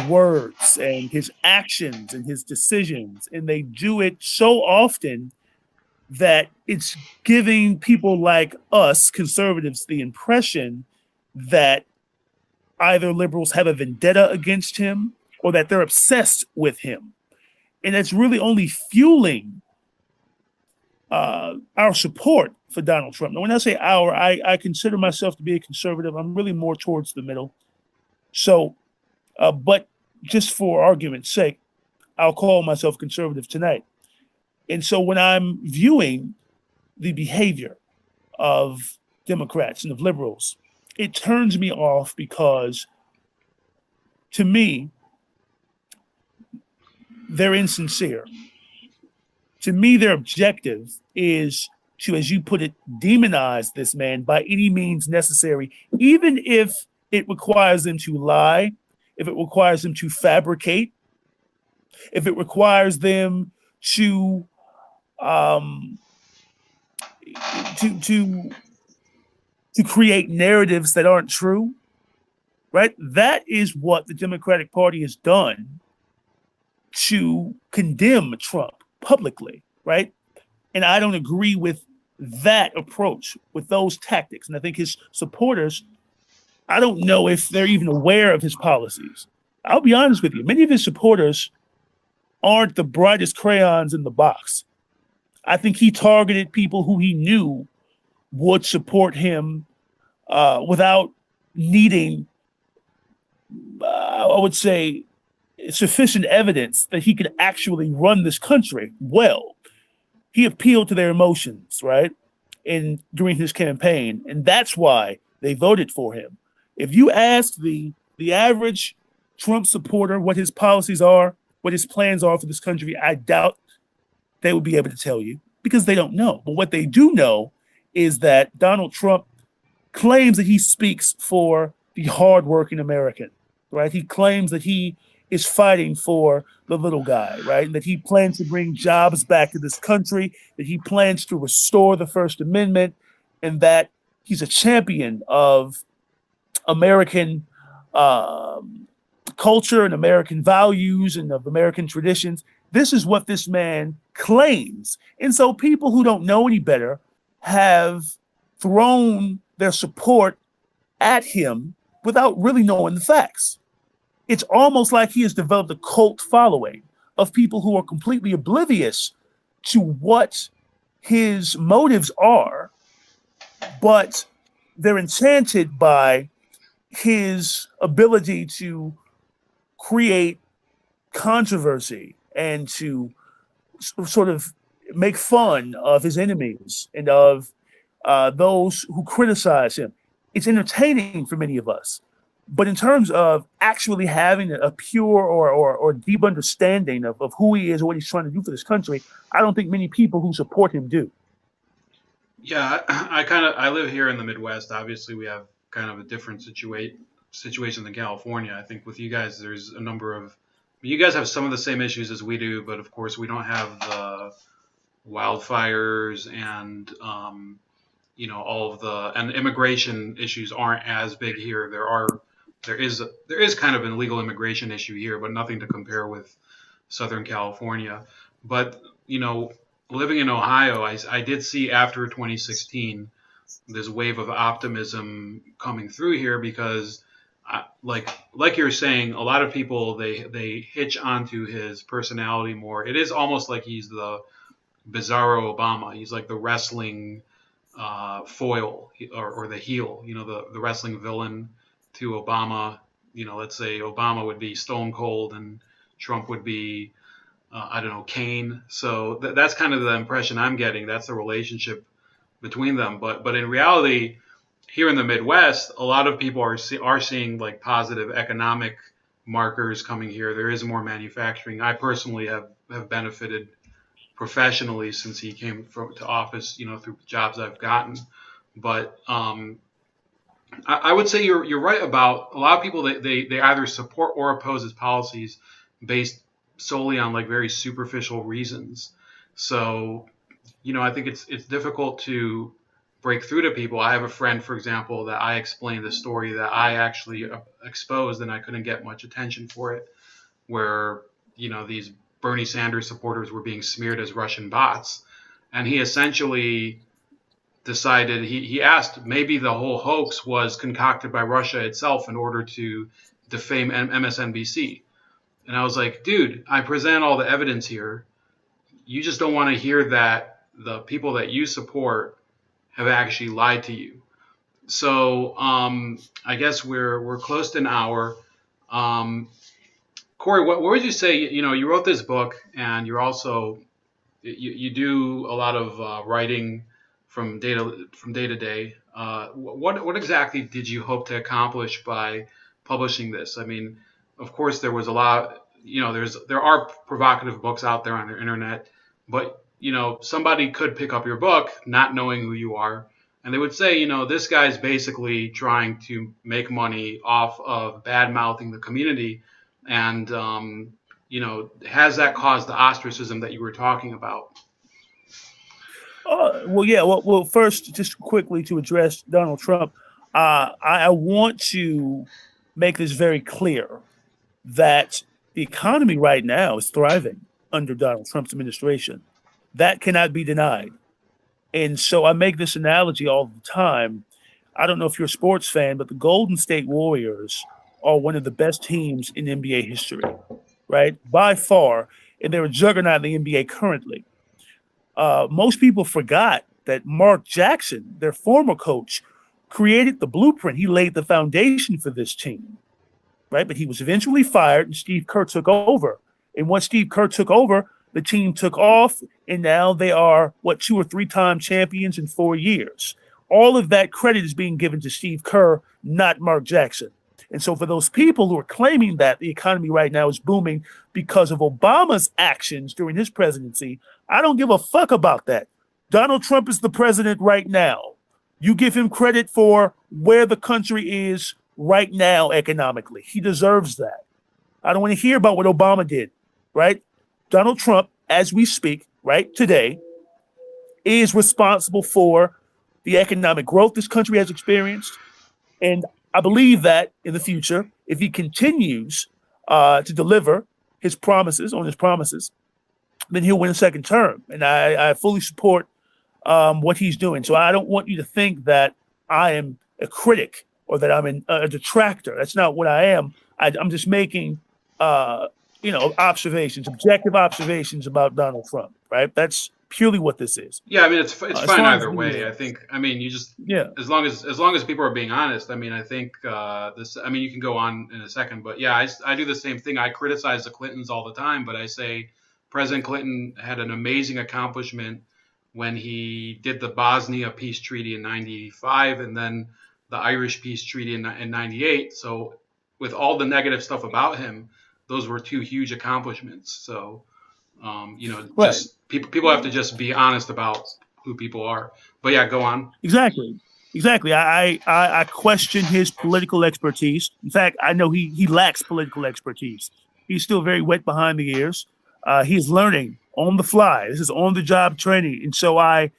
words and his actions and his decisions. And they do it so often that it's giving people like us, conservatives, the impression that either liberals have a vendetta against him or that they're obsessed with him. And that's really only fueling our support for Donald Trump. Now, when I say our, I consider myself to be a conservative. I'm really more towards the middle. So, but just for argument's sake, I'll call myself conservative tonight. And so when I'm viewing the behavior of Democrats and of liberals, it turns me off because, to me, they're insincere. To me, their objective is to, as you put it, demonize this man by any means necessary, even if it requires them to lie, if it requires them to fabricate, if it requires them to create narratives that aren't true, right? That is what the Democratic Party has done to condemn Trump publicly, right? And I don't agree with that approach, with those tactics. And I think his supporters, I don't know if they're even aware of his policies. I'll be honest with you. Many of his supporters aren't the brightest crayons in the box. I think he targeted people who he knew would support him without needing, I would say, sufficient evidence that he could actually run this country well. He appealed to their emotions, right? During his campaign. And that's why they voted for him. If you ask the average Trump supporter what his policies are, what his plans are for this country, I doubt they would be able to tell you because they don't know. But what they do know is that Donald Trump claims that he speaks for the hardworking American, right? He claims that he is fighting for the little guy, right? And that he plans to bring jobs back to this country, that he plans to restore the First Amendment, and that he's a champion of American culture and American values and of American traditions. This is what this man claims. And so people who don't know any better have thrown their support at him without really knowing the facts. It's almost like he has developed a cult following of people who are completely oblivious to what his motives are but they're enchanted by his ability to create controversy and to sort of make fun of his enemies and of those who criticize him. It's entertaining for many of us. But in terms of actually having a pure or deep understanding of who he is or what he's trying to do for this country, I don't think many people who support him do. Yeah, I live here in the Midwest. Obviously, we have kind of a different situation than California. I think with you guys, there's a number of you guys have some of the same issues as we do, but of course, we don't have the wildfires and all of the and immigration issues aren't as big here. There is kind of an illegal immigration issue here, but nothing to compare with Southern California. But living in Ohio, I did see after 2016 this wave of optimism coming through here because, like you're saying, a lot of people they hitch onto his personality more. It is almost like he's the Bizarro Obama. He's like the wrestling foil or the heel, the wrestling villain to Obama. Let's say Obama would be Stone Cold and Trump would be, I don't know, Kane. So that's kind of the impression I'm getting. That's the relationship between them. But in reality, here in the Midwest, a lot of people are seeing like positive economic markers coming here. There is more manufacturing. I personally have benefited professionally since he came to office, through jobs I've gotten. But I would say you're right about a lot of people. They either support or oppose his policies based solely on like very superficial reasons. So, I think it's difficult to break through to people. I have a friend, for example, that I explained the story that I actually exposed, and I couldn't get much attention for it, where these Bernie Sanders supporters were being smeared as Russian bots, and he essentially decided he asked maybe the whole hoax was concocted by Russia itself in order to defame MSNBC. And I was like, dude, I present all the evidence here. You just don't want to hear that the people that you support have actually lied to you. So I guess we're close to an hour. Cory, what would you say? You wrote this book, and you're also you do a lot of writing from day to day. What exactly did you hope to accomplish by publishing this? I mean, of course, there was a lot. There are provocative books out there on the internet, but somebody could pick up your book not knowing who you are, and they would say, this guy's basically trying to make money off of bad mouthing the community, and has that caused the ostracism that you were talking about? Well, yeah. Well, first, just quickly to address Donald Trump, I want to make this very clear that the economy right now is thriving under Donald Trump's administration. That cannot be denied. And so I make this analogy all the time. I don't know if you're a sports fan, but the Golden State Warriors are one of the best teams in NBA history, right? By far. And they're a juggernaut in the NBA currently. Most people forgot that Mark Jackson, their former coach, created the blueprint. He laid the foundation for this team, right? But he was eventually fired and Steve Kerr took over. And once Steve Kerr took over, the team took off, and now they are, 2 or 3 time champions in 4 years. All of that credit is being given to Steve Kerr, not Mark Jackson. And so for those people who are claiming that the economy right now is booming because of Obama's actions during his presidency, I don't give a fuck about that. Donald Trump is the president right now. You give him credit for where the country is right now economically. He deserves that. I don't want to hear about what Obama did, right? Donald Trump, as we speak, right today, is responsible for the economic growth this country has experienced. And I believe that in the future, if he continues to deliver his promises, then he'll win a second term. And I fully support what he's doing. So I don't want you to think that I am a critic or that I'm a detractor. That's not what I am. I'm just making observations, objective observations about Donald Trump, right? That's purely what this is. Yeah, I mean it's As fine far as either way. the I think. I mean, you just yeah, as long as people are being honest. I mean, I think this. I mean, you can go on in a second, but yeah, I do the same thing. I criticize the Clintons all the time, but I say President Clinton had an amazing accomplishment when he did the Bosnia peace treaty in '95, and then the Irish peace treaty in '98. So with all the negative stuff about him, those were two huge accomplishments. So right. just people have to just be honest about who people are. But yeah, go on. Exactly. Exactly. I question his political expertise. In fact, I know he lacks political expertise. He's still very wet behind the ears. He's learning on the fly. This is on the job training. And so I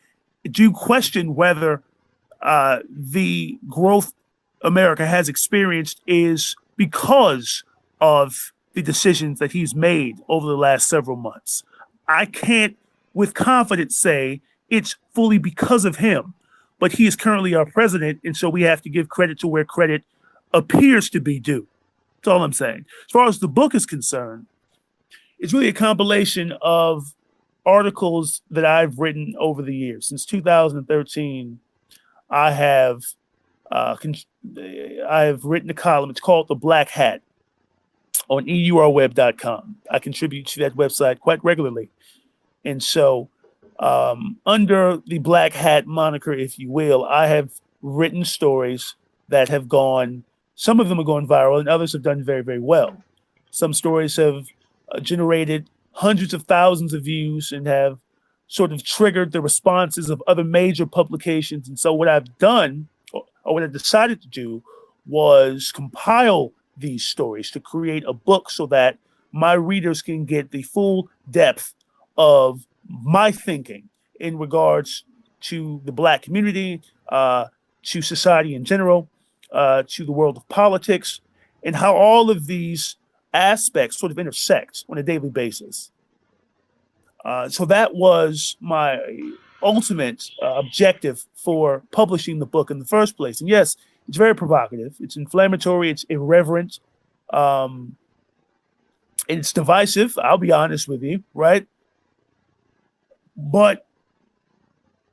do question whether the growth America has experienced is because of the decisions that he's made over the last several months. I can't with confidence say it's fully because of him, but he is currently our president, and so we have to give credit to where credit appears to be due. That's all I'm saying. As far as the book is concerned, it's really a compilation of articles that I've written over the years. Since 2013, I have I've written a column. It's called The Black Hat on EURweb.com. I contribute to that website quite regularly. And so, under the Black Hat moniker, if you will, I have written stories that have gone, some of them have gone viral and others have done very, very well. Some stories have generated hundreds of thousands of views and have sort of triggered the responses of other major publications. And so what I've done, or what I decided to do, was compile these stories to create a book so that my readers can get the full depth of my thinking in regards to the Black community, to society in general, to the world of politics, and how all of these aspects sort of intersect on a daily basis. So that was my ultimate objective for publishing the book in the first place. And yes, it's very provocative. It's inflammatory. It's irreverent. And it's divisive. I'll be honest with you, right? But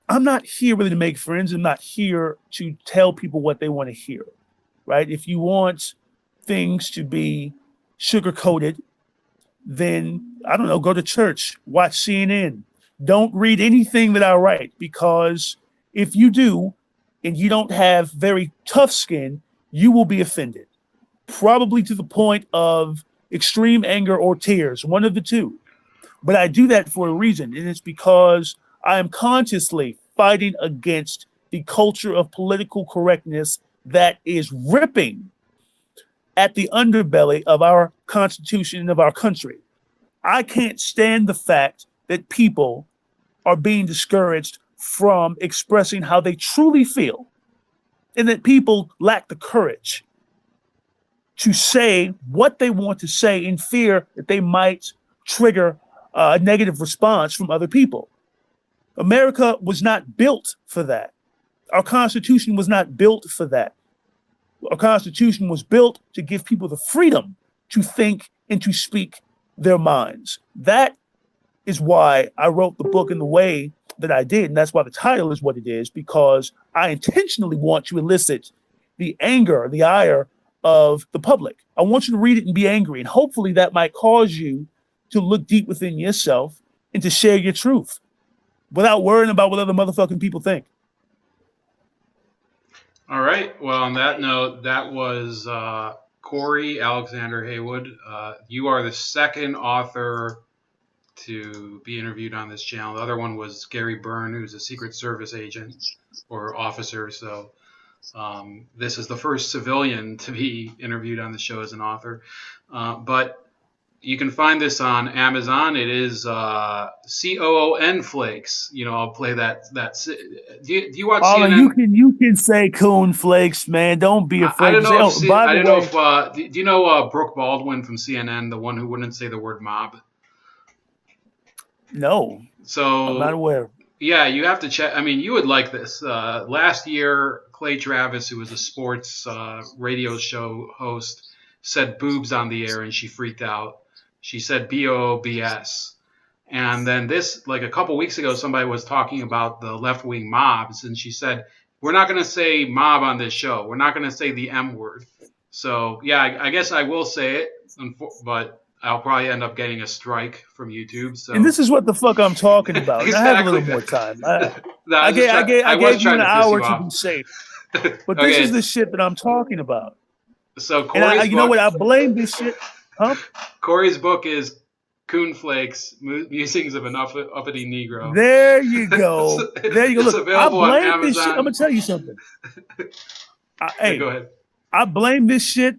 I'm not here really to make friends. I'm not here to tell people what they want to hear, right? If you want things to be sugar coated, then I don't know, go to church, watch CNN. Don't read anything that I write, because if you do and you don't have very tough skin, you will be offended, probably to the point of extreme anger or tears, one of the two. But I do that for a reason, and it's because I am consciously fighting against the culture of political correctness that is ripping at the underbelly of our Constitution and of our country. I can't stand the fact that people are being discouraged from expressing how they truly feel, and that people lack the courage to say what they want to say in fear that they might trigger a negative response from other people. America was not built for that. Our Constitution was not built for that. Our Constitution was built to give people the freedom to think and to speak their minds. That is why I wrote the book in the way that I did. And that's why the title is what it is, because I intentionally want to elicit the anger, the ire of the public. I want you to read it and be angry. And hopefully that might cause you to look deep within yourself and to share your truth without worrying about what other motherfucking people think. All right. Well, on that note, that was Cory Alexander Haywood. You are the second author to be interviewed on this channel. The other one was Gary Byrne, who's a Secret Service agent or officer. So this is the first civilian to be interviewed on the show as an author. But you can find this on Amazon. It is COON Flakes. You know, I'll play that. Do you watch CNN? You can say coon flakes, man. Don't be afraid. I don't know to if say, I don't know way, if do you know Brooke Baldwin from CNN, the one who wouldn't say the word mob? No, I'm not So aware. yeah, you have to check. I mean, you would like this. Last year, Clay Travis, who was a sports radio show host, said boobs on the air, and she freaked out. She said BOOBS. And then this, like a couple weeks ago, somebody was talking about the left-wing mobs, and she said, we're not going to say mob on this show. We're not going to say the M word. So, yeah, I guess I will say it, but I'll probably end up getting a strike from YouTube. So. And this is what the fuck I'm talking about. Exactly. I have a little more time. I gave you an hour to be safe. But this is the shit that I'm talking about. So Cory's you know what? I blame this shit. Huh? Cory's book is Coon Flakes, Musings of an Uppity Negro. There you go. There you go. Look, I blame this shit. I'm going to tell you something. Hey, go ahead. I blame this shit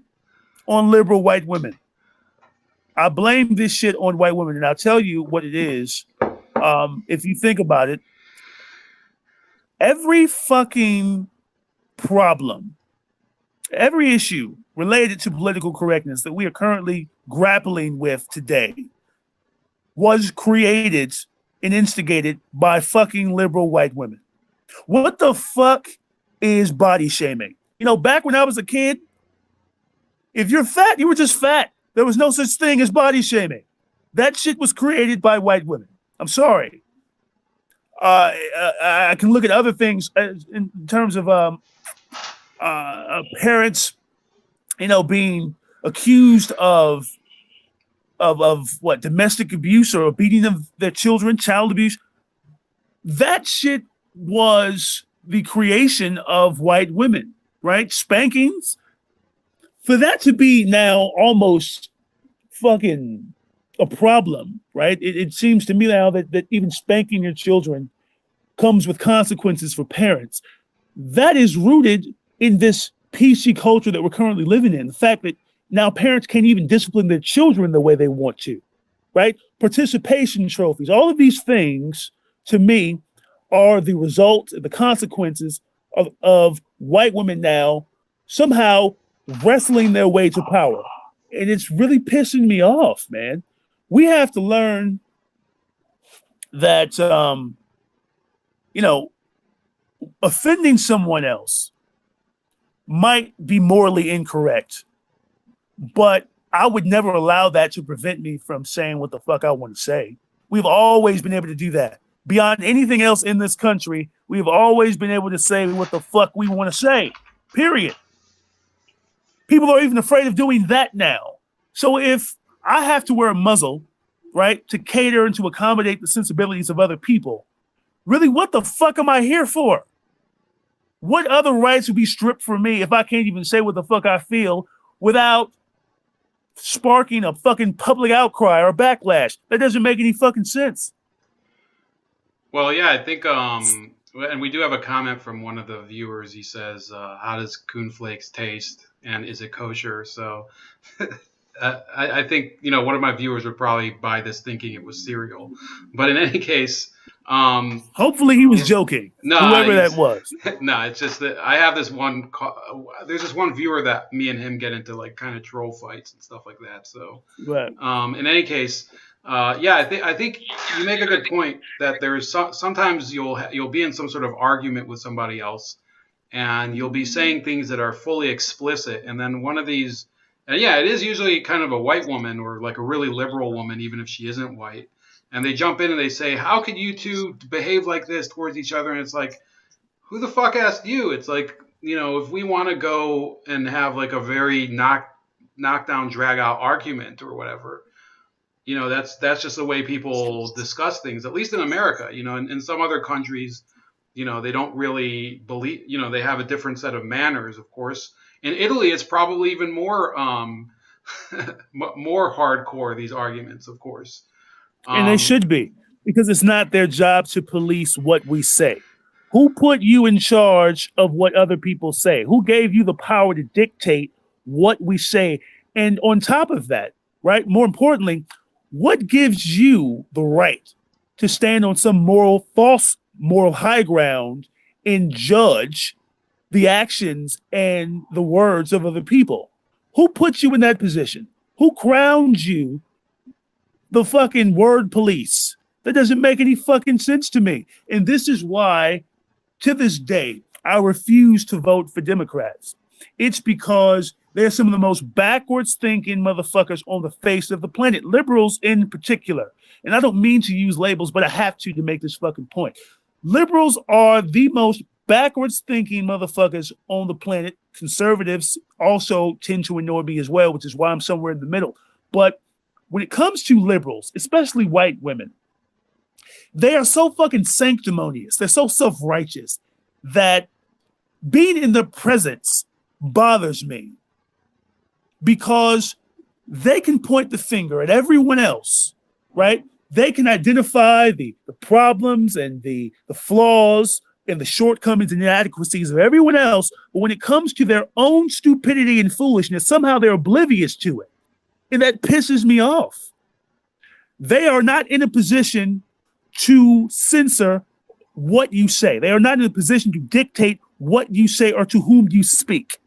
on liberal white women. I blame this shit on white women. And I'll tell you what it is. If you think about it, every fucking problem, every issue related to political correctness that we are currently grappling with today was created and instigated by fucking liberal white women. What the fuck is body shaming? You know, back when I was a kid, if you're fat, you were just fat. There was no such thing as body shaming. That shit was created by white women. I'm sorry. I can look at other things in terms of parents, you know, being accused of what, domestic abuse or beating of their children, child abuse. That shit was the creation of white women, right? Spankings. For that to be now almost fucking a problem, right? It seems to me now that even spanking your children comes with consequences for parents. That is rooted in this PC culture that we're currently living in. The fact that now parents can't even discipline their children the way they want to, right? Participation trophies, all of these things, to me, are the result, the consequences of white women now somehow wrestling their way to power. And it's really pissing me off, man. We have to learn that, you know, offending someone else might be morally incorrect, but I would never allow that to prevent me from saying what the fuck I want to say. We've always been able to do that. Beyond anything else in this country, we've always been able to say what the fuck we want to say, period. People are even afraid of doing that now. So if I have to wear a muzzle, right, to cater and to accommodate the sensibilities of other people, really, what the fuck am I here for? What other rights would be stripped from me if I can't even say what the fuck I feel without sparking a fucking public outcry or backlash? That doesn't make any fucking sense. Well, yeah, I think, and we do have a comment from one of the viewers. He says, how does Coon Flakes taste? And is it kosher? So I think, you know, one of my viewers would probably buy this thinking it was cereal. But in any case, hopefully he was joking. No, whoever that was. No, it's just that I have this one. There's this one viewer that me and him get into like kind of troll fights and stuff like that. So, right. In any case, yeah, I think you make a good point that there is sometimes you'll be in some sort of argument with somebody else, and you'll be saying things that are fully explicit, and then one of these, and yeah, it is usually kind of a white woman or like a really liberal woman, even if she isn't white, and they jump in and they say, how could you two behave like this towards each other? And it's like, who the fuck asked you? It's like, you know, if we want to go and have like a very knockdown, drag out argument or whatever, you know, that's just the way people discuss things, at least in America. You know, in some other countries, you know, they don't really believe, you know, they have a different set of manners, of course. In Italy, it's probably even more more hardcore, these arguments, of course. And they should be, because it's not their job to police what we say. Who put you in charge of what other people say? Who gave you the power to dictate what we say? And on top of that, right, more importantly, what gives you the right to stand on some false moral high ground and judge the actions and the words of other people? Who put you in that position? Who crowned you the fucking word police? That doesn't make any fucking sense to me. And this is why, to this day, I refuse to vote for Democrats. It's because They're some of the most backwards thinking motherfuckers on the face of the planet, liberals in particular. And I don't mean to use labels, but I have to make this fucking point. Liberals are the most backwards thinking motherfuckers on the planet. Conservatives also tend to annoy me as well, which is why I'm somewhere in the middle. But when it comes to liberals, especially white women, they are so fucking sanctimonious. They're so self-righteous that being in their presence bothers me, because they can point the finger at everyone else, right? They can identify the problems and the flaws and the shortcomings and inadequacies of everyone else. But when it comes to their own stupidity and foolishness, somehow they're oblivious to it. And that pisses me off. They are not in a position to censor what you say. They are not in a position to dictate what you say or to whom you speak.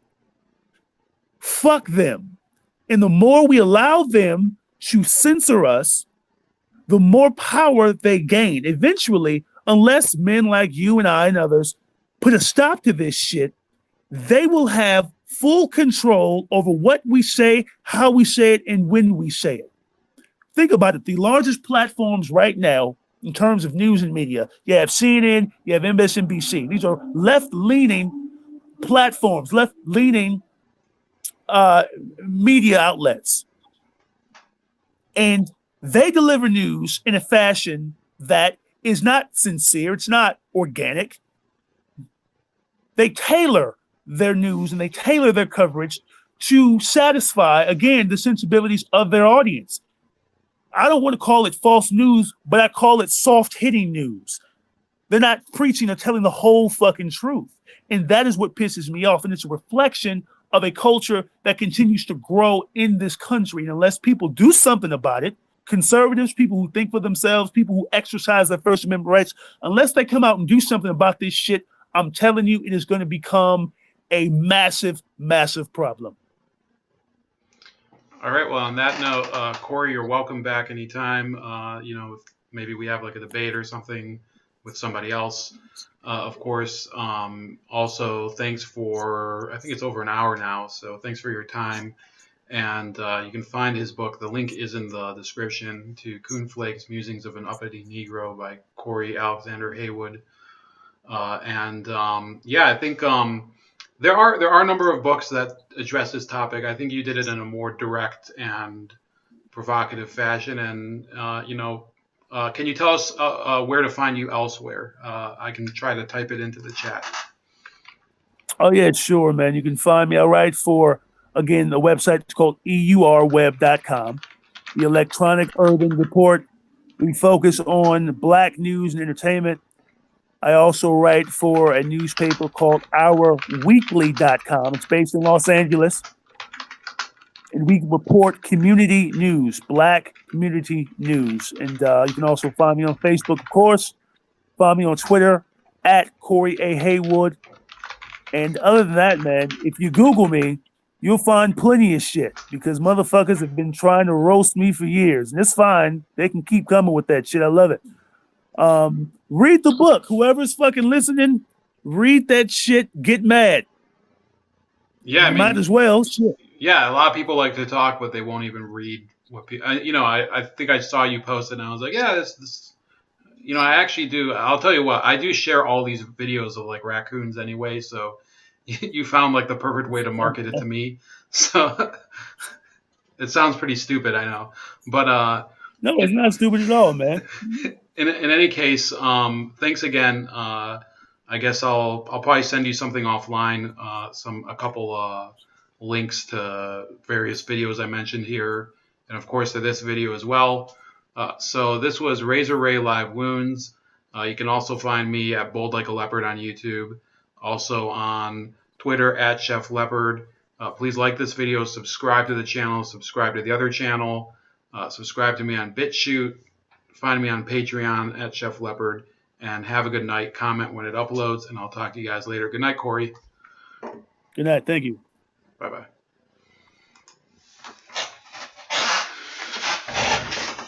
Fuck them. And the more we allow them to censor us, the more power they gain. Eventually, unless men like you and I and others put a stop to this shit, they will have full control over what we say, how we say it, and when we say it. Think about it. The largest platforms right now in terms of news and media, you have CNN, you have MSNBC. These are left-leaning platforms, left-leaning media outlets. And they deliver news in a fashion that is not sincere. It's not organic. They tailor their news and they tailor their coverage to satisfy, again, the sensibilities of their audience. I don't want to call it false news, but I call it soft-hitting news. They're not preaching or telling the whole fucking truth. And that is what pisses me off. And it's a reflection of a culture that continues to grow in this country. And unless people do something about it, conservatives, people who think for themselves, people who exercise their First Amendment rights, unless they come out and do something about this shit, I'm telling you, it is going to become a massive, massive problem. All right. Well, on that note, Cory, you're welcome back anytime. If maybe we have like a debate or something with somebody else. Of course. Also, thanks for, I think it's over an hour now. So thanks for your time. And you can find his book. The link is in the description to Flakes, Musings of an Uppity Negro by Cory Alexander Haywood. I think there are a number of books that address this topic. I think you did it in a more direct and provocative fashion. And, can you tell us where to find you elsewhere? I can try to type it into the chat. Oh, yeah, sure, man. You can find me. I write for, again, the website is called EURweb.com, the Electronic Urban Report. We focus on Black news and entertainment. I also write for a newspaper called OurWeekly.com. It's based in Los Angeles. And we report community news, Black community news. And you can also find me on Facebook, of course. Find me on Twitter, @Cory A. Haywood. And other than that, man, if you Google me, you'll find plenty of shit, because motherfuckers have been trying to roast me for years. And it's fine. They can keep coming with that shit. I love it. Read the book. Whoever's fucking listening, read that shit. Get mad. Yeah, might as well. Shit. Yeah, a lot of people like to talk, but they won't even read what people. I think I saw you post it, and I was like, yeah, this. I actually do. I'll tell you what. I do share all these videos of like raccoons anyway, so you found like the perfect way to market it to me. So it sounds pretty stupid, I know, but no, it's not stupid at all, man. In any case, thanks again. I guess I'll probably send you something offline, a couple links to various videos I mentioned here, and of course to this video as well. So this was Razor Ray Live Wounds. You can also find me at Bold Like a Leopard on YouTube, also on Twitter @chefleopard. Please like this video, subscribe to the channel, subscribe to the other channel, subscribe to me on BitChute. Find me on Patreon @chefleopard, and have a good night. Comment when it uploads, and I'll talk to you guys later. Good night, Cory. Good night. Thank you. Bye-bye.